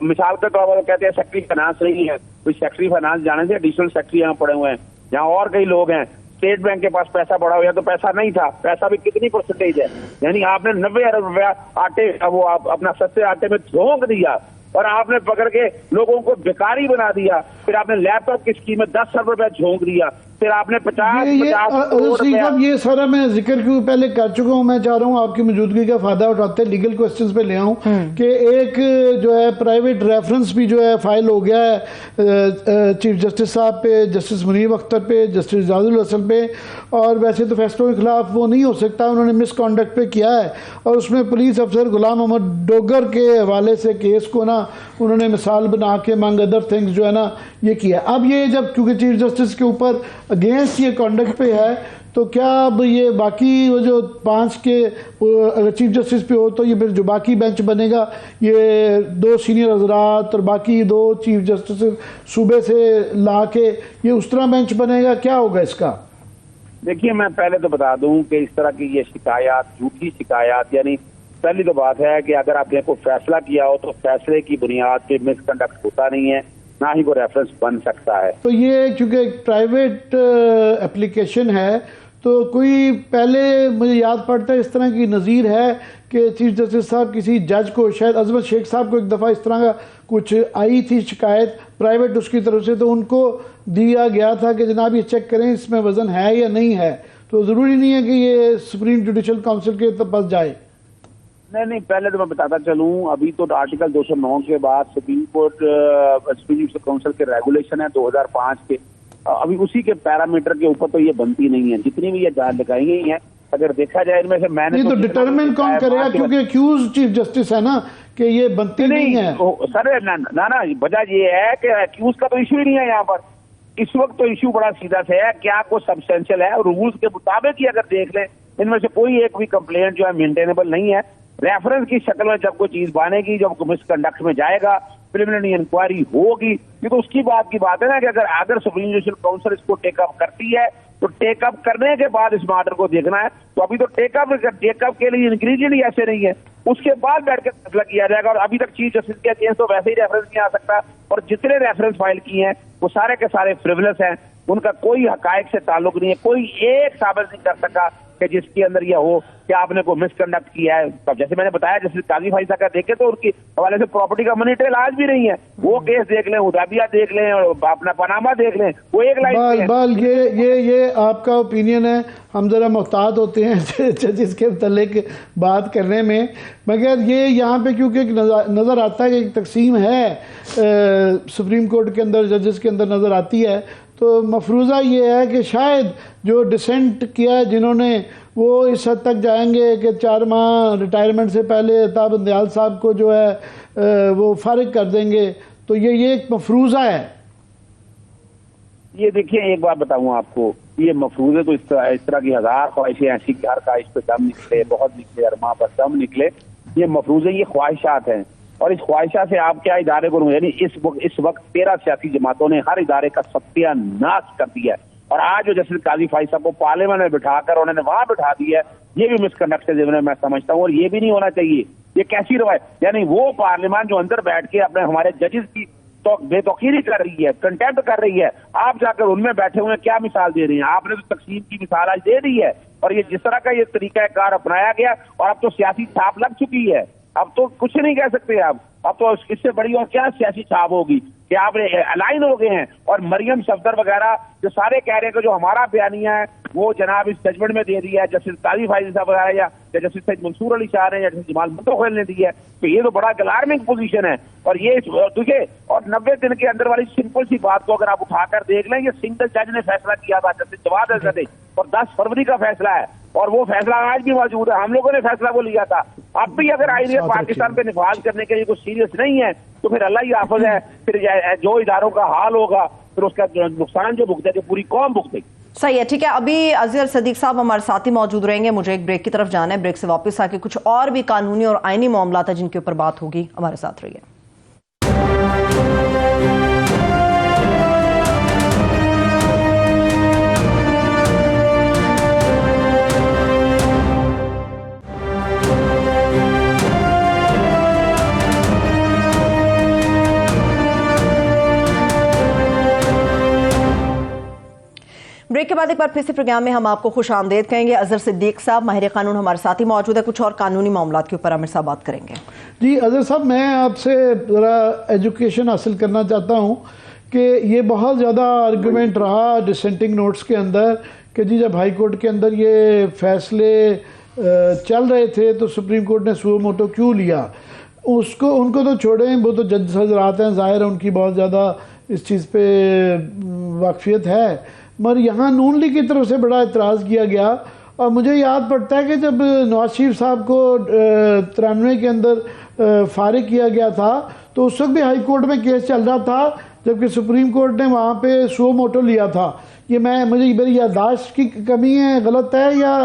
मिसाल के तौर पर कहते हैं सेक्रेटरी फाइनेंस नहीं है, कोई सेक्रेटरी फाइनेंस जाने से एडिशनल सेक्रेटरी यहाँ पड़े हुए हैं, यहाँ और कई लोग हैं। स्टेट बैंक के पास पैसा पड़ा हुआ है, तो पैसा नहीं था, पैसा भी कितनी परसेंटेज है? यानी आपने 90 अरब रुपया आटे वो आप अपना सस्ते आटे में झोंक दिया और आपने पकड़ के लोगों को बेकारी बना दिया। फिर आपने लैपटॉप की स्कीम में 10 अरब रुपया झोंक दिया। फिर आपने 50 ये सारा मैं जिक्र क्यों पहले कर चुका हूं। मैं चाह रहा हूं आपकी मौजूदगी का फायदा उठाते लीगल क्वेश्चंस पे ले आऊं कि एक जो है प्राइवेट रेफरेंस भी जो है फाइल हो गया है चीफ जस्टिस साहब पे, जस्टिस मुनीब अख्तर पे, जस्टिस जाजुल हसन पे। और वैसे तो फैसलों के खिलाफ वो नहीं हो सकता, उन्होंने मिसकॉन्डक्ट पे किया है। और उसमें पुलिस अफसर गुलाम मोहम्मद डोगर के हवाले से केस को ना उन्होंने मिसाल बना के मंग अदर थिंग्स जो है ना ये किया। अब ये जब क्योंकि चीफ जस्टिस के ऊपर अगेंस्ट ये कॉन्डक्ट पे है, तो क्या अब ये बाकी वो जो 5 के अगर चीफ जस्टिस पे हो तो ये फिर जो बाकी बेंच बनेगा ये 2 सीनियर हजरात और बाकी 2 चीफ जस्टिस सूबे से ला के ये उस तरह बेंच बनेगा? क्या होगा इसका? देखिए, मैं पहले तो बता दूं कि इस तरह की ये शिकायत, झूठी शिकायत, यानी पहली तो बात है कि अगर आपने कोई फैसला किया हो तो फैसले की बुनियाद पे मिसकंडक्ट होता नहीं है, ना ही कोई रेफरेंस बन सकता है। तो ये चूंकि एक प्राइवेट एप्लीकेशन है, तो कोई पहले मुझे याद पड़ता है इस तरह की नज़ीर है कि चीफ जस्टिस साहब किसी जज को, शायद अजमत शेख साहब को एक दफ़ा इस तरह का कुछ आई थी शिकायत प्राइवेट उसकी तरफ से, तो उनको दिया गया था कि जनाब ये चेक करें इसमें वज़न है या नहीं है। तो ज़रूरी नहीं है कि ये सुप्रीम जुडिशल काउंसिल के पास जाए। नहीं, पहले तो मैं बताता चलूं, अभी तो आर्टिकल 209 के बाद सुप्रीम जुडिशल काउंसिल के रेगुलेशन है 2005 के, अभी उसी के पैरामीटर के ऊपर तो ये बनती नहीं है। जितनी भी ये जांच लगाई गई है, अगर देखा जाए इनमें से मैंने नहीं तो डिटरमिन कौन करेगा, क्योंकि अक्यूज चीफ जस्टिस है ना कि ये बनती नहीं है। सर ना वजह ये है कि अक्यूज का तो इशू ही नहीं है यहाँ पर। इस वक्त तो इशू बड़ा सीधा से है, क्या कोई सब्सटेंशियल है, रूल्स के मुताबिक ही अगर देख लें इनमें से कोई एक भी कंप्लेंट जो है मेंटेनेबल नहीं है। रेफरेंस की शक्ल में जब कोई चीज बनेगी, जब मिसकंडक्ट में जाएगा, प्रिलिमिनरी इंक्वायरी होगी, ये तो उसकी बात है ना कि अगर सुप्रीम जुडिशल काउंसिल इसको टेकअप करती है तो टेकअप करने के बाद इस मैटर को देखना है। तो अभी तो टेकअप के लिए इंग्रेडिएंट ही ऐसे नहीं है, उसके बाद बैठ के फैसला किया जाएगा। और अभी तक चीफ जस्टिस के अगेंस्ट तो वैसे ही रेफरेंस नहीं आ सकता, और जितने रेफरेंस फाइल किए हैं वो सारे के सारे फ्रिवलेस हैं, उनका कोई हकायक से ताल्लुक नहीं है, कोई एक साबित नहीं कर सका कि जिसके अंदर यह हो कि आपने को मिसकंडक्ट किया है। तब जैसे मैंने बताया, जैसे काजी भाई साहब का देखे तो उनकी हवाले से प्रॉपर्टी का मनी ट्रेल आज भी नहीं है। वो केस देख लें, उदाबिया देख लें, और अपना पनामा देख लें, वो एक लाइन ये आपका ओपिनियन है। हम जरा मोहतात होते हैं जिसके मतलब बात करने में, मगर ये यहाँ पे क्योंकि नज़र आता है कि एक तकसीम है सुप्रीम कोर्ट के अंदर, जजेस के अंदर नज़र आती है, तो मफरूज़ा ये है कि शायद जो डिसेंट किया है जिन्होंने, वो इस हद तक जाएंगे कि 4 माह रिटायरमेंट से पहले अताब बंदयाल साहब को जो है वो फारिग कर देंगे। तो ये एक मफरूज़ा है। ये देखिए, एक बात बताऊं आपको, ये मफरूज़े तो इस तरह की हजार ख्वाहिशें ऐसी कि हर ख्वाहिश पे दम निकले, बहुत निकले, अरमा पर दम निकले। ये मफरूज़े, ये ख्वाहिशात हैं, और इस ख्वाहिशा से आप क्या इदारे को, यानी इस वक्त 13 सियासी जमातों ने हर इदारे का सत्यानाश कर दिया है। और आज जो जस्टिस काजी फाइज साहब को पार्लियामेंट में बिठाकर उन्होंने वहां बिठा दिया है, ये भी मिसकंडक्ट से जिम्मे मैं समझता हूँ, और ये भी नहीं होना चाहिए। ये कैसी रवायत, यानी वो पार्लियामेंट जो अंदर बैठ के अपने हमारे जजेस की तो बेतौकीरी कर रही है, कंटेम्प्ट कर रही है, आप जाकर उनमें बैठे हुए क्या मिसाल दे रही हैं? आपने तो तकसीम की मिसाल आज दे दी है, और ये जिस तरह का ये तरीका कार अपनाया गया, और अब तो सियासी छाप लग चुकी है, अब तो कुछ नहीं कह सकते आप। अब तो इससे बड़ी और क्या सियासी छाप होगी कि आप अलाइन हो गए हैं। और मरियम सफदर वगैरह जो सारे कह रहे हैं कि जो हमारा बयानिया है वो जनाब इस जजमेंट में दे दिया है, जस्टिस काजी फाइज साहब वगैरह या जस्टिस सैयद मंसूर अली शाह ने या जस्टिस जमाल मुंतखिल ने दी है, तो ये तो बड़ा अलार्मिंग पोजीशन है। और ये देखिए, और 90 दिन के अंदर वाली सिंपल सी बात को अगर आप उठाकर देख लें, ये सिंगल जज ने फैसला किया था, जस्टिस जवाद अजहर, और 10 फरवरी का फैसला है, और वो फैसला आज भी मौजूद है। हम लोगों ने फैसला वो लिया था। अब भी अगर आईने पाकिस्तान पे निफाज करने के लिए कुछ सीरियस नहीं है तो फिर अल्लाह ही हाफ़िज़ है, फिर जो इदारों का हाल होगा फिर उसका नुकसान जो भुगतेगी पूरी कौम भुगतेगी। सही है, ठीक है। अभी अज़हर सदीक साहब हमारे साथ ही मौजूद रहेंगे, मुझे एक ब्रेक की तरफ जाना है। ब्रेक से वापस आके कुछ और भी कानूनी और आईनी मामला है जिनके ऊपर बात होगी, हमारे साथ रहिए। ब्रेक के बाद एक बार फिर से प्रोग्राम में हम आपको खुश आमदेद कहेंगे। अज़हर सिद्दीक साहब माहिर कानून हमारे साथ ही मौजूद है, कुछ और कानूनी मामलात के ऊपर आमिर साहब बात करेंगे। जी अज़हर साहब, मैं आपसे ज़रा एजुकेशन हासिल करना चाहता हूँ कि ये बहुत ज़्यादा आर्गूमेंट रहा डिसेंटिंग नोट्स के अंदर कि जी जब हाई कोर्ट के अंदर ये फैसले चल रहे थे तो सुप्रीम कोर्ट ने सुओ मोटो क्यों लिया। उनको तो छोड़ें, वो तो जज हज़रात हैं, ज़ाहिर है उनकी बहुत ज़्यादा इस चीज़ पे वाकफियत है, मगर यहाँ नून लीग की तरफ से बड़ा एतराज़ किया गया। और मुझे याद पड़ता है कि जब नवाज शरीफ साहब को 93 के अंदर फारिग किया गया था तो उस वक्त भी हाई कोर्ट में केस चल रहा था, जबकि सुप्रीम कोर्ट ने वहाँ पे सुओ मोटो लिया था। ये मुझे मेरी याददाश्त की कमी है, गलत है, या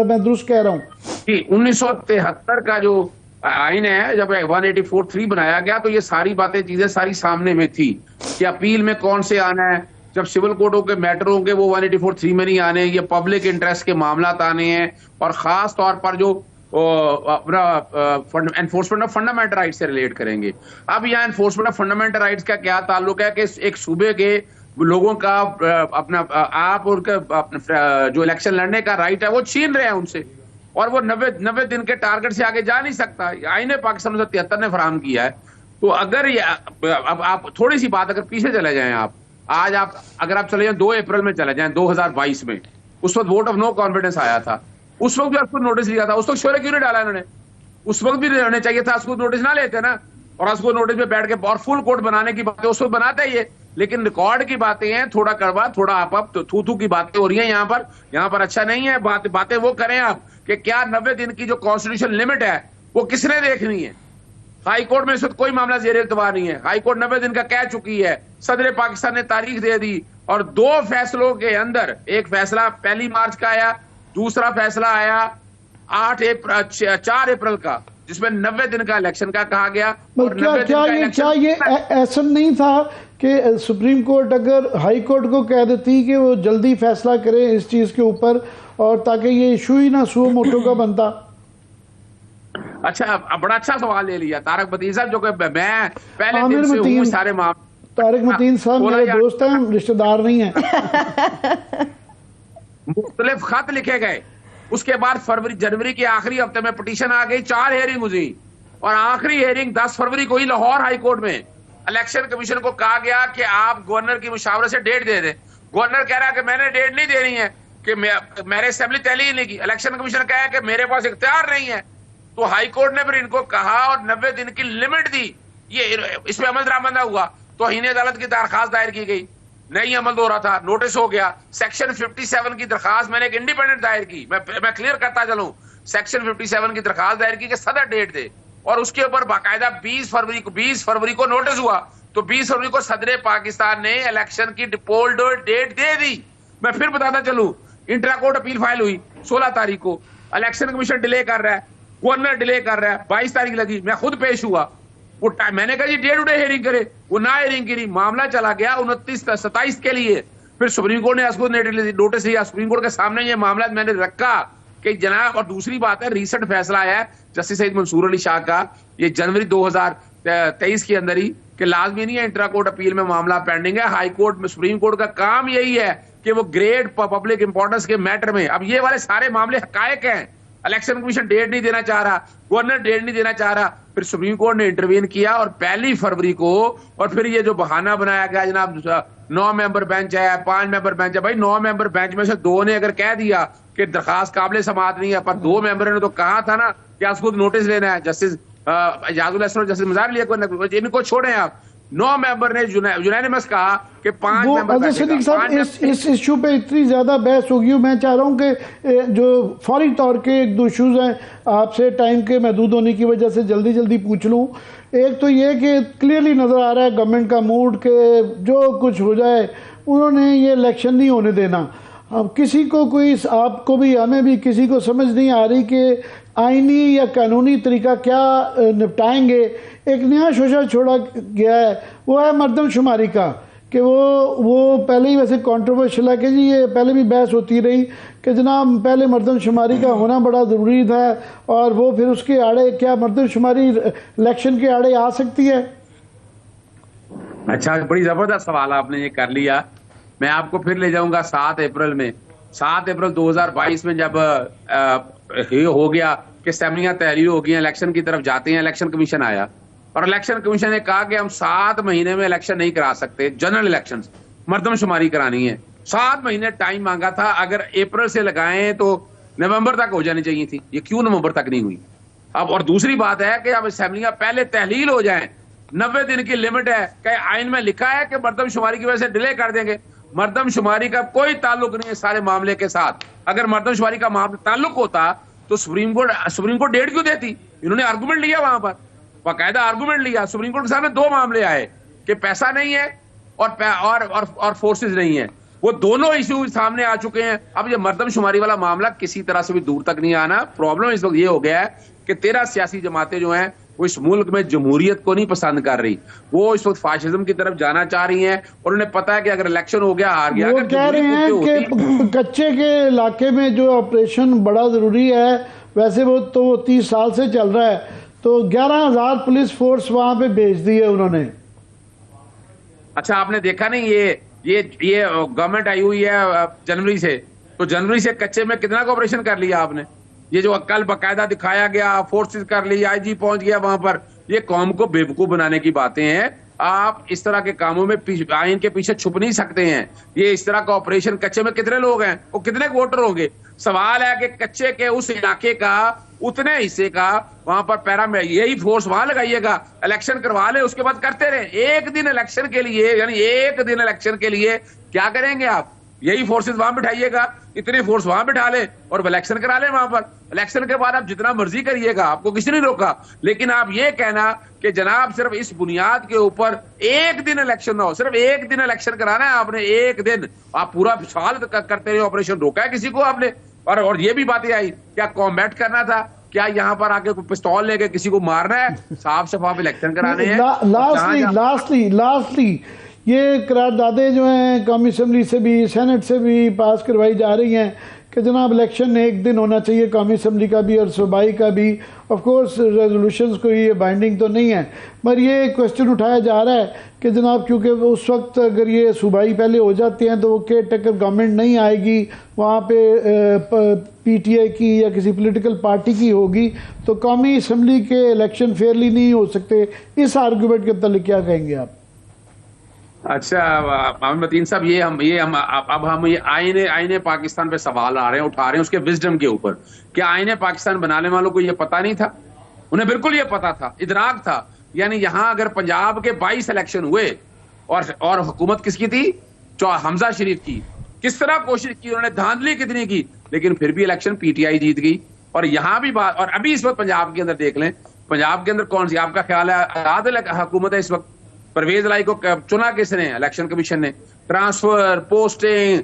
मैं दुरुस्त कह रहा हूँ? 1973 का जो आइन है, जब 184(3) बनाया गया तो ये सारी चीजें सारी सामने में थी कि अपील में कौन से आना है, जब सिविल कोर्टों के मैटर होंगे वो 184(3) में नहीं आने, ये पब्लिक इंटरेस्ट के मामला आने हैं। और खास तौर पर जो अपना एनफोर्समेंट ऑफ फंडामेंटल राइट से रिलेट करेंगे। अब यहाँ एनफोर्समेंट ऑफ फंडामेंटल राइट्स का क्या ताल्लुक है कि एक सूबे के लोगों का अपना आप उनका जो इलेक्शन लड़ने का राइट है वो छीन रहे हैं उनसे, और वो 90 दिन के टारगेट से आगे जा नहीं सकता। आईने पाकिस्तान 1973 ने फराहम किया है। तो अगर अब आप थोड़ी सी बात अगर पीछे चले जाएं, आज अगर आप चले जाएं 2 अप्रैल में चले जाएं 2022 में, उस वक्त वोट ऑफ नो कॉन्फिडेंस आया था, उस वक्त भी आपको नोटिस लिया था, उस वक्त शोरे क्यों नहीं डाला इन्होंने? उस वक्त भी लेने चाहिए था, उसको नोटिस ना लेते ना, और उसको नोटिस में बैठ के और फुल कोर्ट बनाने की बातें उस वक्त बनाते ही है, लेकिन रिकॉर्ड की बातें हैं, थोड़ा कड़वा थोड़ा आप तो थू की बातें हो रही हैं यहाँ पर अच्छा नहीं है। बातें वो करें आप कि क्या 90 दिन की जो कॉन्स्टिट्यूशन लिमिट है वो किसने देखनी है? हाई कोर्ट में इस वक्त कोई मामला जेर इल्तवा नहीं है। हाई कोर्ट 90 दिन का कह चुकी है, सदर पाकिस्तान ने तारीख दे दी, और 2 फैसलों के अंदर एक फैसला 1 मार्च का आया, दूसरा फैसला आया 4 अप्रैल का, जिसमें 90 दिन का इलेक्शन का कहा गया। और क्या ये ऐसा नहीं था कि सुप्रीम कोर्ट अगर हाई कोर्ट को कह देती कि वो जल्दी फैसला करे इस चीज के ऊपर, और ताकि ये इशू ही ना सुओ मोटो का बनता? अच्छा, बड़ा अच्छा सवाल ले लिया तारक मतीन साहब, जो कि मैं पहले दिन से हूं सारे मामले। तारक मतीन साहब मेरे दोस्त हैं, रिश्तेदार नहीं है। मुख्तलिफ खत लिखे गए, उसके बाद जनवरी के आखिरी हफ्ते में पिटीशन आ गई, 4 हेयरिंग हुई, और आखिरी हेयरिंग 10 फरवरी को ही लाहौर हाई कोर्ट में इलेक्शन कमीशन को कहा गया कि आप गवर्नर की मुशावरे से डेट दे दें। गवर्नर कह रहा है कि मैंने डेट नहीं देनी है, कि मेरे असेंबली तहलील नहीं की। इलेक्शन कमीशन कहा है कि मेरे पास इख्तियार नहीं है। तो हाई कोर्ट ने फिर इनको कहा और 90 दिन की लिमिट दी। ये इसमें अमल दरामदा हुआ, तो तौहीन अदालत की दरखास्त दायर की गई, नहीं अमल हो रहा था, नोटिस हो गया। सेक्शन 57 की दरखास्त मैंने एक इंडिपेंडेंट दायर की, मैं क्लियर करता चलूं, सेक्शन 57 की दरखास्त दायर की कि सदर डेट दे, और उसके ऊपर बाकायदा 20 फरवरी को नोटिस हुआ। तो 20 फरवरी को सदर पाकिस्तान ने इलेक्शन की डिपोल्ड डेट दे दी। मैं फिर बताता चलूं, इंट्रा कोर्ट अपील फाइल हुई 16 तारीख को, इलेक्शन कमीशन डिले कर रहा है, गवर्नर डिले कर रहा है, 22 तारीख लगी, मैं खुद पेश हुआ, वो मैंने कहा जी डे टू डे हेयरिंग करे, वो ना हेयरिंग करी, मामला चला गया 29-27 के लिए। फिर सुप्रीम कोर्ट ने उसको नोटिस दिया, सुप्रीम कोर्ट के सामने ये मामला मैंने रखा कि जनाब, और दूसरी बात है रिसेंट फैसला आया है जस्टिस सईद मंसूर अली शाह का, ये जनवरी 2023 के अंदर ही, कि लाजमी नहीं है इंट्रा कोर्ट अपील में मामला पेंडिंग है। हाई कोर्ट में सुप्रीम कोर्ट का काम यही है कि वो ग्रेट पब्लिक इंपॉर्टेंस के मैटर में, अब ये वाले सारे मामले हकायक हैं, इलेक्शन कमीशन डेट नहीं देना चाह रहा, गवर्नर डेट नहीं देना चाह रहा, फिर सुप्रीम कोर्ट ने इंटरवीन किया, और 1 फरवरी को, और फिर ये जो बहाना बनाया गया जनाब 9 मेंबर बेंच है, 5 मेंबर बेंच है, भाई 9 मेंबर बेंच में से 2 ने अगर कह दिया कि दरखास्त काबिल समाअत नहीं है, पर 2 मेंबर ने तो कहा था ना कि आप खुद नोटिस लेना है, जस्टिस एजाजुल हसन और जस्टिस मज़ार लिया को, इनको छोड़ें आप। 9 मेंबर ने यूनानिमस कहा कि 5 मेंबर। सिद्दीक साहब, इस इशू पे इतनी ज्यादा बहस होगी, मैं चाह रहा हूँ कि जो फौरी तौर के 1-2 इशूज हैं आपसे टाइम के महदूद होने की वजह से जल्दी जल्दी पूछ लूँ। एक तो ये कि क्लियरली नज़र आ रहा है गवर्नमेंट का मूड के जो कुछ हो जाए, उन्होंने ये इलेक्शन नहीं होने देना। अब किसी को कोई, आपको भी हमें भी किसी को समझ नहीं आ रही कि आईनी या कानूनी तरीका क्या निपटाएंगे। एक नया शोशा छोड़ा गया है, वो है मर्दमशुमारी का, कि वो पहले ही वैसे कंट्रोवर्शियल है कि जी, ये पहले भी बहस होती रही कि जनाब पहले मर्दमशुमारी का होना बड़ा ज़रूरी था, और वो फिर उसके आड़े, क्या मर्दमशुमारी इलेक्शन के आड़े आ सकती है? अच्छा, बड़ी ज़बरदस्त सवाल आपने ये कर लिया। मैं आपको फिर ले जाऊंगा 7 अप्रैल में, 7 अप्रैल 2022 में जब ये हो गया कि असेंबलियां तहरीर हो गई, इलेक्शन की तरफ जाते हैं, इलेक्शन कमीशन आया, और इलेक्शन कमीशन ने कहा कि हम 7 महीने में इलेक्शन नहीं करा सकते, जनरल इलेक्शन मर्दमशुमारी करानी है। 7 महीने टाइम मांगा था, अगर अप्रैल से लगाएं तो नवंबर तक हो जानी चाहिए थी, ये क्यों नवंबर तक नहीं हुई? अब और दूसरी बात है कि अब असेंबलियां पहले तहलील हो जाएं, 90 दिन की लिमिट है, कहीं आइन में लिखा है कि मर्दमशुमारी की वजह से डिले कर देंगे। मर्दमशुमारी का कोई ताल्लुक नहीं है सारे मामले के साथ। अगर मर्दमशुमारी का ताल्लुक होता तो सुप्रीम कोर्ट डेट क्यों देती? इन्होंने आर्गुमेंट लिया, वहां पर बाकायदा आर्गुमेंट लिया, सुप्रीम कोर्ट के सामने 2 मामले आए कि पैसा नहीं है और फोर्सेस नहीं है, वो दोनों इशू सामने आ चुके हैं। अब ये मर्दमशुमारी वाला मामला किसी तरह से भी दूर तक नहीं आना। प्रॉब्लम इस वक्त ये हो गया है कि 13 सियासी जमातें जो हैं वो इस मुल्क में जमहूरियत को नहीं पसंद कर रही, वो इस वक्त फाशिज्म की तरफ जाना चाह रही हैं, और उन्हें पता है कि अगर इलेक्शन हो गया, हार गया, वो कह रहे हैं कि कच्चे के इलाके में जो ऑपरेशन बड़ा जरूरी है वैसे वो 30 साल से चल रहा है, तो 11,000 पुलिस फोर्स वहां पे भेज दी है उन्होंने। अच्छा, आपने देखा नहीं ये गवर्नमेंट आई हुई है जनवरी से, तो जनवरी से कच्चे में कितना का ऑपरेशन कर लिया आपने? ये जो कल बकायदा दिखाया गया, फोर्सेस कर ली, आईजी पहुंच गया वहां पर, ये कौम को बेवकूफ बनाने की बातें हैं। आप इस तरह के कामों में आइन के पीछे छुप नहीं सकते हैं। ये इस तरह का ऑपरेशन, कच्चे में कितने लोग हैं, वो कितने वोटर होंगे? सवाल है कि कच्चे के उस इलाके का उतने हिस्से का वहां पर यही फोर्स वहां लगाइएगा, इलेक्शन करवा ले, उसके बाद करते रहे। एक दिन इलेक्शन के लिए, यानी एक दिन इलेक्शन के लिए क्या करेंगे आप? यही फोर्सेस वहां बिठाइएगा, इतने फोर्स वहां बिठा ले और इलेक्शन करा ले वहां पर। इलेक्शन के बाद आप जितना मर्जी करिएगा, आपको किसी ने रोका। लेकिन आप ये कहना कि जनाब सिर्फ इस बुनियाद के ऊपर एक दिन इलेक्शन ना हो, सिर्फ एक दिन इलेक्शन कराना है आपने, एक दिन, आप पूरा साल करते रहे ऑपरेशन, रोका है किसी को आपने? और ये भी बातें आई, क्या कॉम्बैट करना था, क्या यहाँ पर आके पिस्तौल लेके किसी को मारना है? साफ शफाफ इलेक्शन कराने हैं। लास्टली ये करारदादे जो हैं कौमी असम्बली से भी, सेनेट से भी पास करवाई जा रही हैं कि जनाब इलेक्शन एक दिन होना चाहिए, कौमी असम्बली का भी और सूबाई का भी। ऑफ कोर्स रेजोल्यूशंस को ये बाइंडिंग तो नहीं है, मगर ये क्वेश्चन उठाया जा रहा है कि जनाब क्योंकि उस वक्त अगर ये सूबाई पहले हो जाते हैं तो वो केयर टेकर गवर्नमेंट नहीं आएगी, वहाँ पे पीटीआई की या किसी पॉलिटिकल पार्टी की होगी, तो कौमी असम्बली के इलेक्शन फेयरली नहीं हो सकते। इस आर्गूमेंट के मतलब क्या कहेंगे आप? अच्छा मोहम्मद मतीन साहब, अब हम ये आईने पाकिस्तान पे सवाल आ रहे हैं, उठा रहे हैं उसके विजडम के ऊपर। क्या आईने पाकिस्तान बनाने वालों को ये पता नहीं था? उन्हें बिल्कुल ये पता था, इदराक था। यानी यहां अगर पंजाब के 22 इलेक्शन हुए और हुकूमत किसकी थी? हमजा शरीफ की। किस तरह कोशिश की उन्होंने, धांधली कितनी की, लेकिन फिर भी इलेक्शन पीटीआई जीत गई। और यहां भी बात, और अभी इस वक्त पंजाब के अंदर देख लें, पंजाब के अंदर कौन सी आपका ख्याल है आज़ाद हुकूमत है इस वक्त? परवेज लाई को चुना किसने? इलेक्शन कमीशन ने। ट्रांसफर, पोस्टिंग,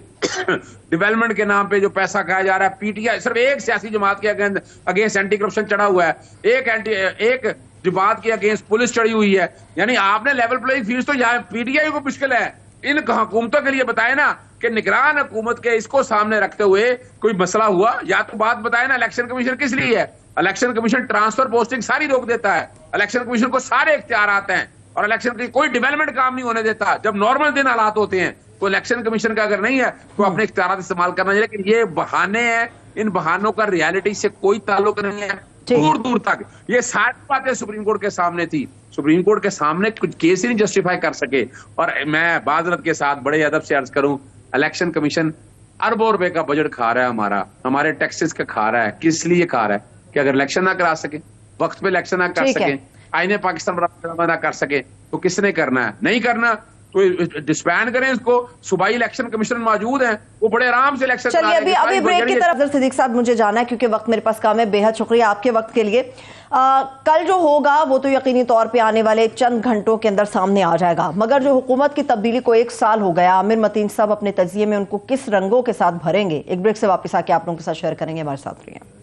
डेवलपमेंट के नाम पे जो पैसा खाया जा रहा है, पीटीआई सिर्फ एक सियासी जमात के अगेंस्ट एंटी करप्शन चढ़ा हुआ है, एक जमात के अगेंस्ट पुलिस चढ़ी हुई है। यानी आपने लेवल प्लेइंग फील्ड तो यहाँ पीटीआई को मुश्किल है। इन हुकूमतों के लिए बताए ना कि निगरान हुकूमत के इसको सामने रखते हुए कोई मसला हुआ, या तो बात बताए ना इलेक्शन कमीशन किस लिए है। इलेक्शन कमीशन ट्रांसफर, पोस्टिंग सारी रोक देता है। इलेक्शन कमीशन को सारे इख्तियार आते हैं और इलेक्शन की कोई डेवलपमेंट काम नहीं होने देता। जब नॉर्मल दिन हालात होते हैं तो इलेक्शन कमीशन का अगर नहीं है तो अपने इख्तियार इस्तेमाल करना चाहिए। लेकिन ये बहाने हैं, इन बहानों का रियलिटी से कोई ताल्लुक नहीं है दूर दूर तक। ये सारी बातें सुप्रीम कोर्ट के सामने थी, सुप्रीम कोर्ट के सामने कुछ केस ही नहीं जस्टिफाई कर सके। और मैं बाज़रत के साथ बड़े अदब से अर्ज करूं, इलेक्शन कमीशन अरबों रुपए का बजट खा रहा है, हमारे टैक्सेस का खा रहा है। किस लिए खा रहा है? कि अगर इलेक्शन ना करा सके, वक्त पे इलेक्शन ना कर सके, आईने पाकिस्तान ना कर सके, तो किसने करना है? नहीं करना तो डिस्बैंड करें इसको। सूबाई इलेक्शन कमीशन मौजूद हैं, वो बड़े आराम से इलेक्शन। चलिए अभी ब्रेक की तरफ सिद्दीक साहब मुझे जाना है क्योंकि वक्त मेरे पास कम है। बेहद शुक्रिया आपके वक्त के लिए। कल जो होगा वो तो यकीनी तौर पे आने वाले चंद घंटों के अंदर सामने आ जाएगा, मगर जो हुकूमत की तब्दीली को 1 साल हो गया, आमिर मतीन साहब अपने तजिए में उनको किस रंगों के साथ भरेंगे? एक ब्रेक से वापस आके आप लोगों के साथ शेयर करेंगे। हमारे साथ रहिए।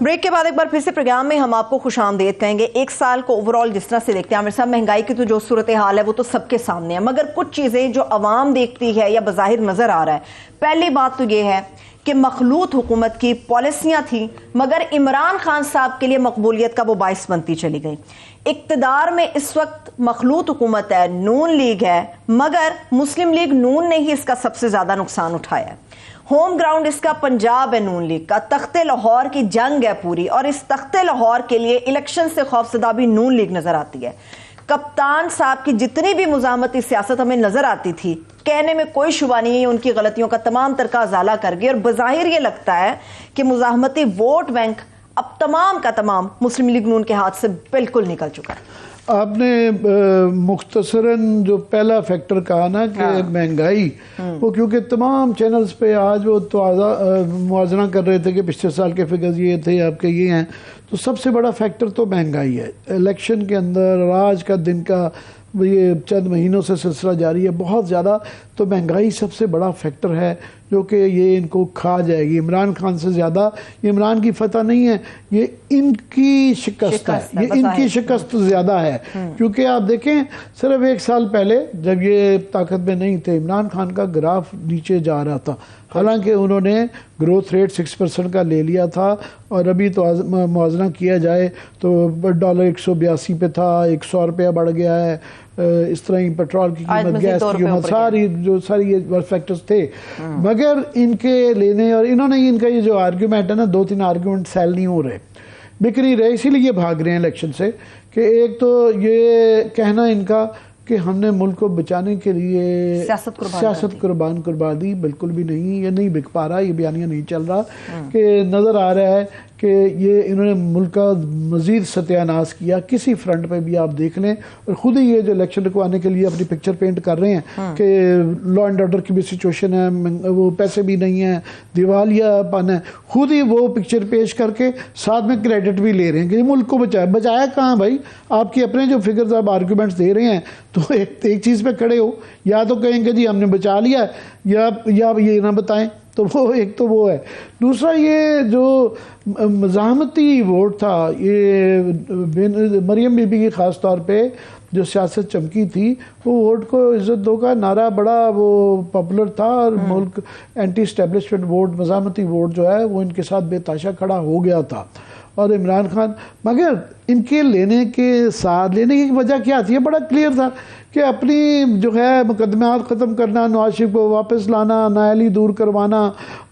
ब्रेक के बाद एक बार फिर से प्रोग्राम में हम आपको खुशामदीद कहेंगे। 1 साल को ओवरऑल जिस तरह से देखते हैं आमिर साहब, महंगाई की तो जो सूरत हाल है वो तो सबके सामने है, मगर कुछ चीज़ें जो अवाम देखती है या बज़ाहिर नज़र आ रहा है। पहली बात तो ये है कि मखलूत हुकूमत की पॉलिसियाँ थी, मगर इमरान खान साहब के लिए मकबूलियत का वो बाइस बनती चली गई। इक़्तिदार में इस वक्त मखलूत हुकूमत है, नून लीग है, मगर मुस्लिम लीग नून ने ही इसका सबसे ज़्यादा नुकसान उठाया है। होम ग्राउंड इसका पंजाब है नून लीग का, तख्ते लाहौर की जंग है पूरी, और इस तख्ते लाहौर के लिए इलेक्शन से खौफजदा भी नून लीग नजर आती है। कप्तान साहब की जितनी भी मुजामती सियासत हमें नजर आती थी, कहने में कोई शुबा नहीं है, उनकी गलतियों का तमाम तरका अजाला कर गई, और बज़ाहिर ये लगता है कि मुजाहमती वोट बैंक अब तमाम का तमाम मुस्लिम लीग नून के हाथ से बिल्कुल निकल चुका है। आपने मुख्तसरन जो पहला फैक्टर कहा ना कि महंगाई, वो क्योंकि तमाम चैनल्स पे आज वो तो मुआवजा कर रहे थे कि पिछले साल के फिगर्स ये थे, आपके ये हैं, तो सबसे बड़ा फैक्टर तो महंगाई है। इलेक्शन के अंदर आज का दिन का ये चंद महीनों से सिलसिला जारी है, बहुत ज़्यादा तो महंगाई सबसे बड़ा फैक्टर है जो कि ये इनको खा जाएगी। इमरान खान से ज़्यादा ये इमरान की फतह नहीं है, ये इनकी शिकस्त है, ये इनकी शिकस्त ज़्यादा है। क्योंकि आप देखें सिर्फ 1 साल पहले जब ये ताकत में नहीं थे, इमरान खान का ग्राफ नीचे जा रहा था। हालांकि उन्होंने ग्रोथ रेट 6% का ले लिया था और अभी तो मुआवजा किया जाए तो $182 पे था, 100 रुपया बढ़ गया है। इस तरह ही पेट्रोल की कीमत, गैस की कीमत, सारी ये फैक्टर्स थे। मगर इनके लेने और इन्होंने इनका ये जो आर्ग्यूमेंट है ना, 2-3 आर्ग्यूमेंट सेल नहीं हो रहे, बिक नहीं रहे, इसीलिए भाग रहे हैं इलेक्शन से। कि एक तो ये कहना इनका कि हमने मुल्क को बचाने के लिए सियासत कुर्बान करवा दी, बिल्कुल भी नहीं, ये नहीं बिक पा रहा, ये बयानिया नहीं चल रहा। कि नज़र आ रहा है कि ये इन्होंने मुल्क का मज़ीद सत्यानाश किया किसी फ्रंट पे भी आप देख लें। और ख़ुद ही ये जो इलेक्शन रुकवाने के लिए अपनी पिक्चर पेंट कर रहे हैं कि लॉ एंड ऑर्डर की भी सिचुएशन है, वो पैसे भी नहीं है, दिवालियापन है, खुद ही वो पिक्चर पेश करके साथ में क्रेडिट भी ले रहे हैं कि मुल्क को बचाया कहाँ भाई। आपके अपने जो फिगर्स आप आर्गूमेंट्स दे रहे हैं तो एक चीज़ पे खड़े हो, या तो कहेंगे जी हमने बचा लिया, या ये ना बताएं। तो वो एक तो वो है। दूसरा ये जो मज़ाहमती वोट था, ये मरियम बीबी की ख़ास तौर पे जो सियासत चमकी थी, वो वोट को इज़्ज़त दो का नारा बड़ा वो पॉपुलर था और मुल्क एंटी इस्टेब्लिशमेंट वोट, मज़ाहमती वोट जो है वो इनके साथ बेताशा खड़ा हो गया था। और इमरान खान, मगर इनके लेने की वजह क्या थी, बड़ा क्लियर था कि अपनी जो है मुकदमात ख़त्म करना, नवाज शरीफ को वापस लाना, नाअहली दूर करवाना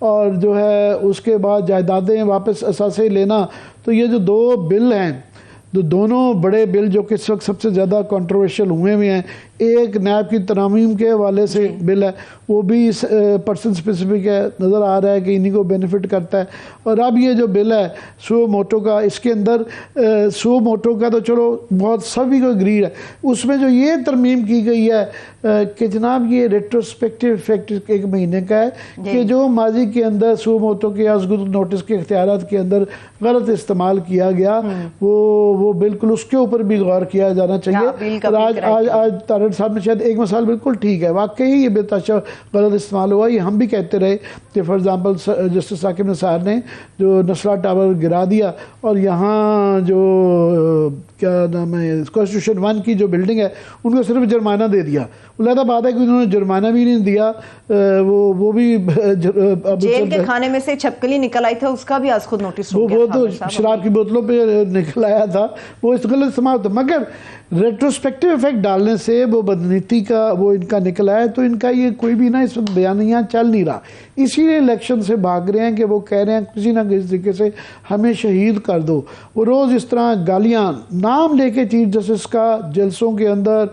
और जो है उसके बाद जायदादें वापस असासे लेना। तो ये जो 2 बिल हैं, दोनों बड़े बिल जो कि इस वक्त सबसे ज़्यादा कंट्रोवर्शियल हुए हैं, एक नैब की तरमीम के हवाले से बिल है, वो भी पर्सन स्पेसिफिक है, नज़र आ रहा है कि इन्हीं को बेनिफिट करता है। और अब ये जो बिल है सुओ मोटो का, इसके अंदर सुओ मोटो का तो चलो बहुत सभी को एग्री है, उसमें जो ये तरमीम की गई है कि जनाब ये रेट्रोस्पेक्टिव इफेक्ट 1 महीने का है कि जो माजी के अंदर सुओ मोटो के असगुद नोटिस के इख्तियारात के अंदर गलत इस्तेमाल किया गया, वो बिल्कुल उसके ऊपर भी गौर किया जाना चाहिए। और आज तारड़ साहब ने शायद एक मसाल बिल्कुल ठीक है, वाकई ये बेताशा गलत इस्तेमाल हुआ। ये हम भी कहते रहे कि for example Justice Saqib Nisar ने जो नस्ला टावर गिरा दिया और यहाँ जो क्या नाम है कॉन्स्टिट्यूशन 1 की जो बिल्डिंग है उनको सिर्फ जुर्माना दे दिया। उल्टा बात है कि उन्होंने जुर्माना भी नहीं दिया, वो भी जेल के खाने में से छपकली निकल आई था, उसका भी आज खुद नोटिस हो गया। वो तो शराब की बोतलों पे निकल आया था, वो इस गलत इस्तेमाल था। मगर रेट्रोस्पेक्टिव इफेक्ट डालने से वो बदनीति का वो इनका निकला है, तो इनका ये कोई भी ना इस वक्त बयानिया चल नहीं रहा। इसीलिए इलेक्शन से भाग रहे हैं कि वो कह रहे हैं किसी ना किसी तरीके से हमें शहीद कर दो। वो रोज़ इस तरह गालियाँ नाम लेके चीफ जस्टिस का जलसों के अंदर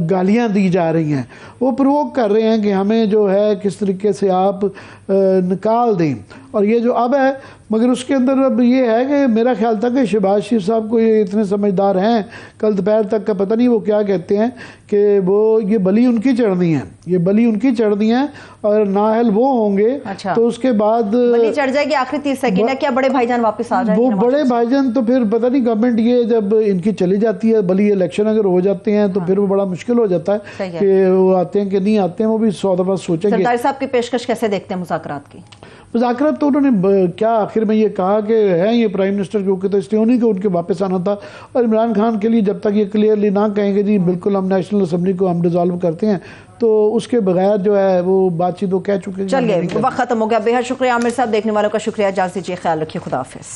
गालियाँ दी जा रही हैं, वो प्रोवोक कर रहे हैं कि हमें जो है किस तरीके से आप निकाल दें। और ये जो अब है, मगर उसके अंदर अब ये है कि मेरा ख्याल था कि शहबाज शरीफ साहब को ये इतने समझदार हैं, कल दोपहर तक का पता नहीं वो क्या कहते हैं कि वो ये बली उनकी चढ़नी है, ये बली उनकी चढ़नी है और नाअहल वो होंगे। अच्छा। तो उसके बाद बली चढ़ जाएगी आखिरी 30 सेकंड है, क्या बड़े भाईजान वापस आ जाएंगे? वो बड़े भाईजान तो फिर पता नहीं गवर्नमेंट ये जब इनकी चली जाती है, बली इलेक्शन अगर हो जाते हैं तो फिर वो बड़ा मुश्किल हो जाता है कि वो आते हैं कि नहीं आते हैं, वो भी 100 दफा सोचेंगे। सरदारी साहब की पेशकश कैसे देखते हैं मुज़ाकरात की? मुज़ाकरात तो उन्होंने क्या आखिर में ये कहा कि है ये प्राइम मिनिस्टर क्योंकि तो इसलिए उन्हीं को उनके वापस आना था। और इमरान खान के लिए जब तक ये क्लियरली ना कहेंगे जी बिल्कुल हम नेशनल असम्बली को हम डिसॉल्व करते हैं, तो उसके बगैर जो है वो बातचीत वो कह चुके हैं। चलिए वक्त खत्म हो गया। बेहद शुक्रिया आमिर साहब, देखने वालों का शुक्रिया, इजाज़त दीजिए, ख्याल रखिए, खुदा हाफिज़।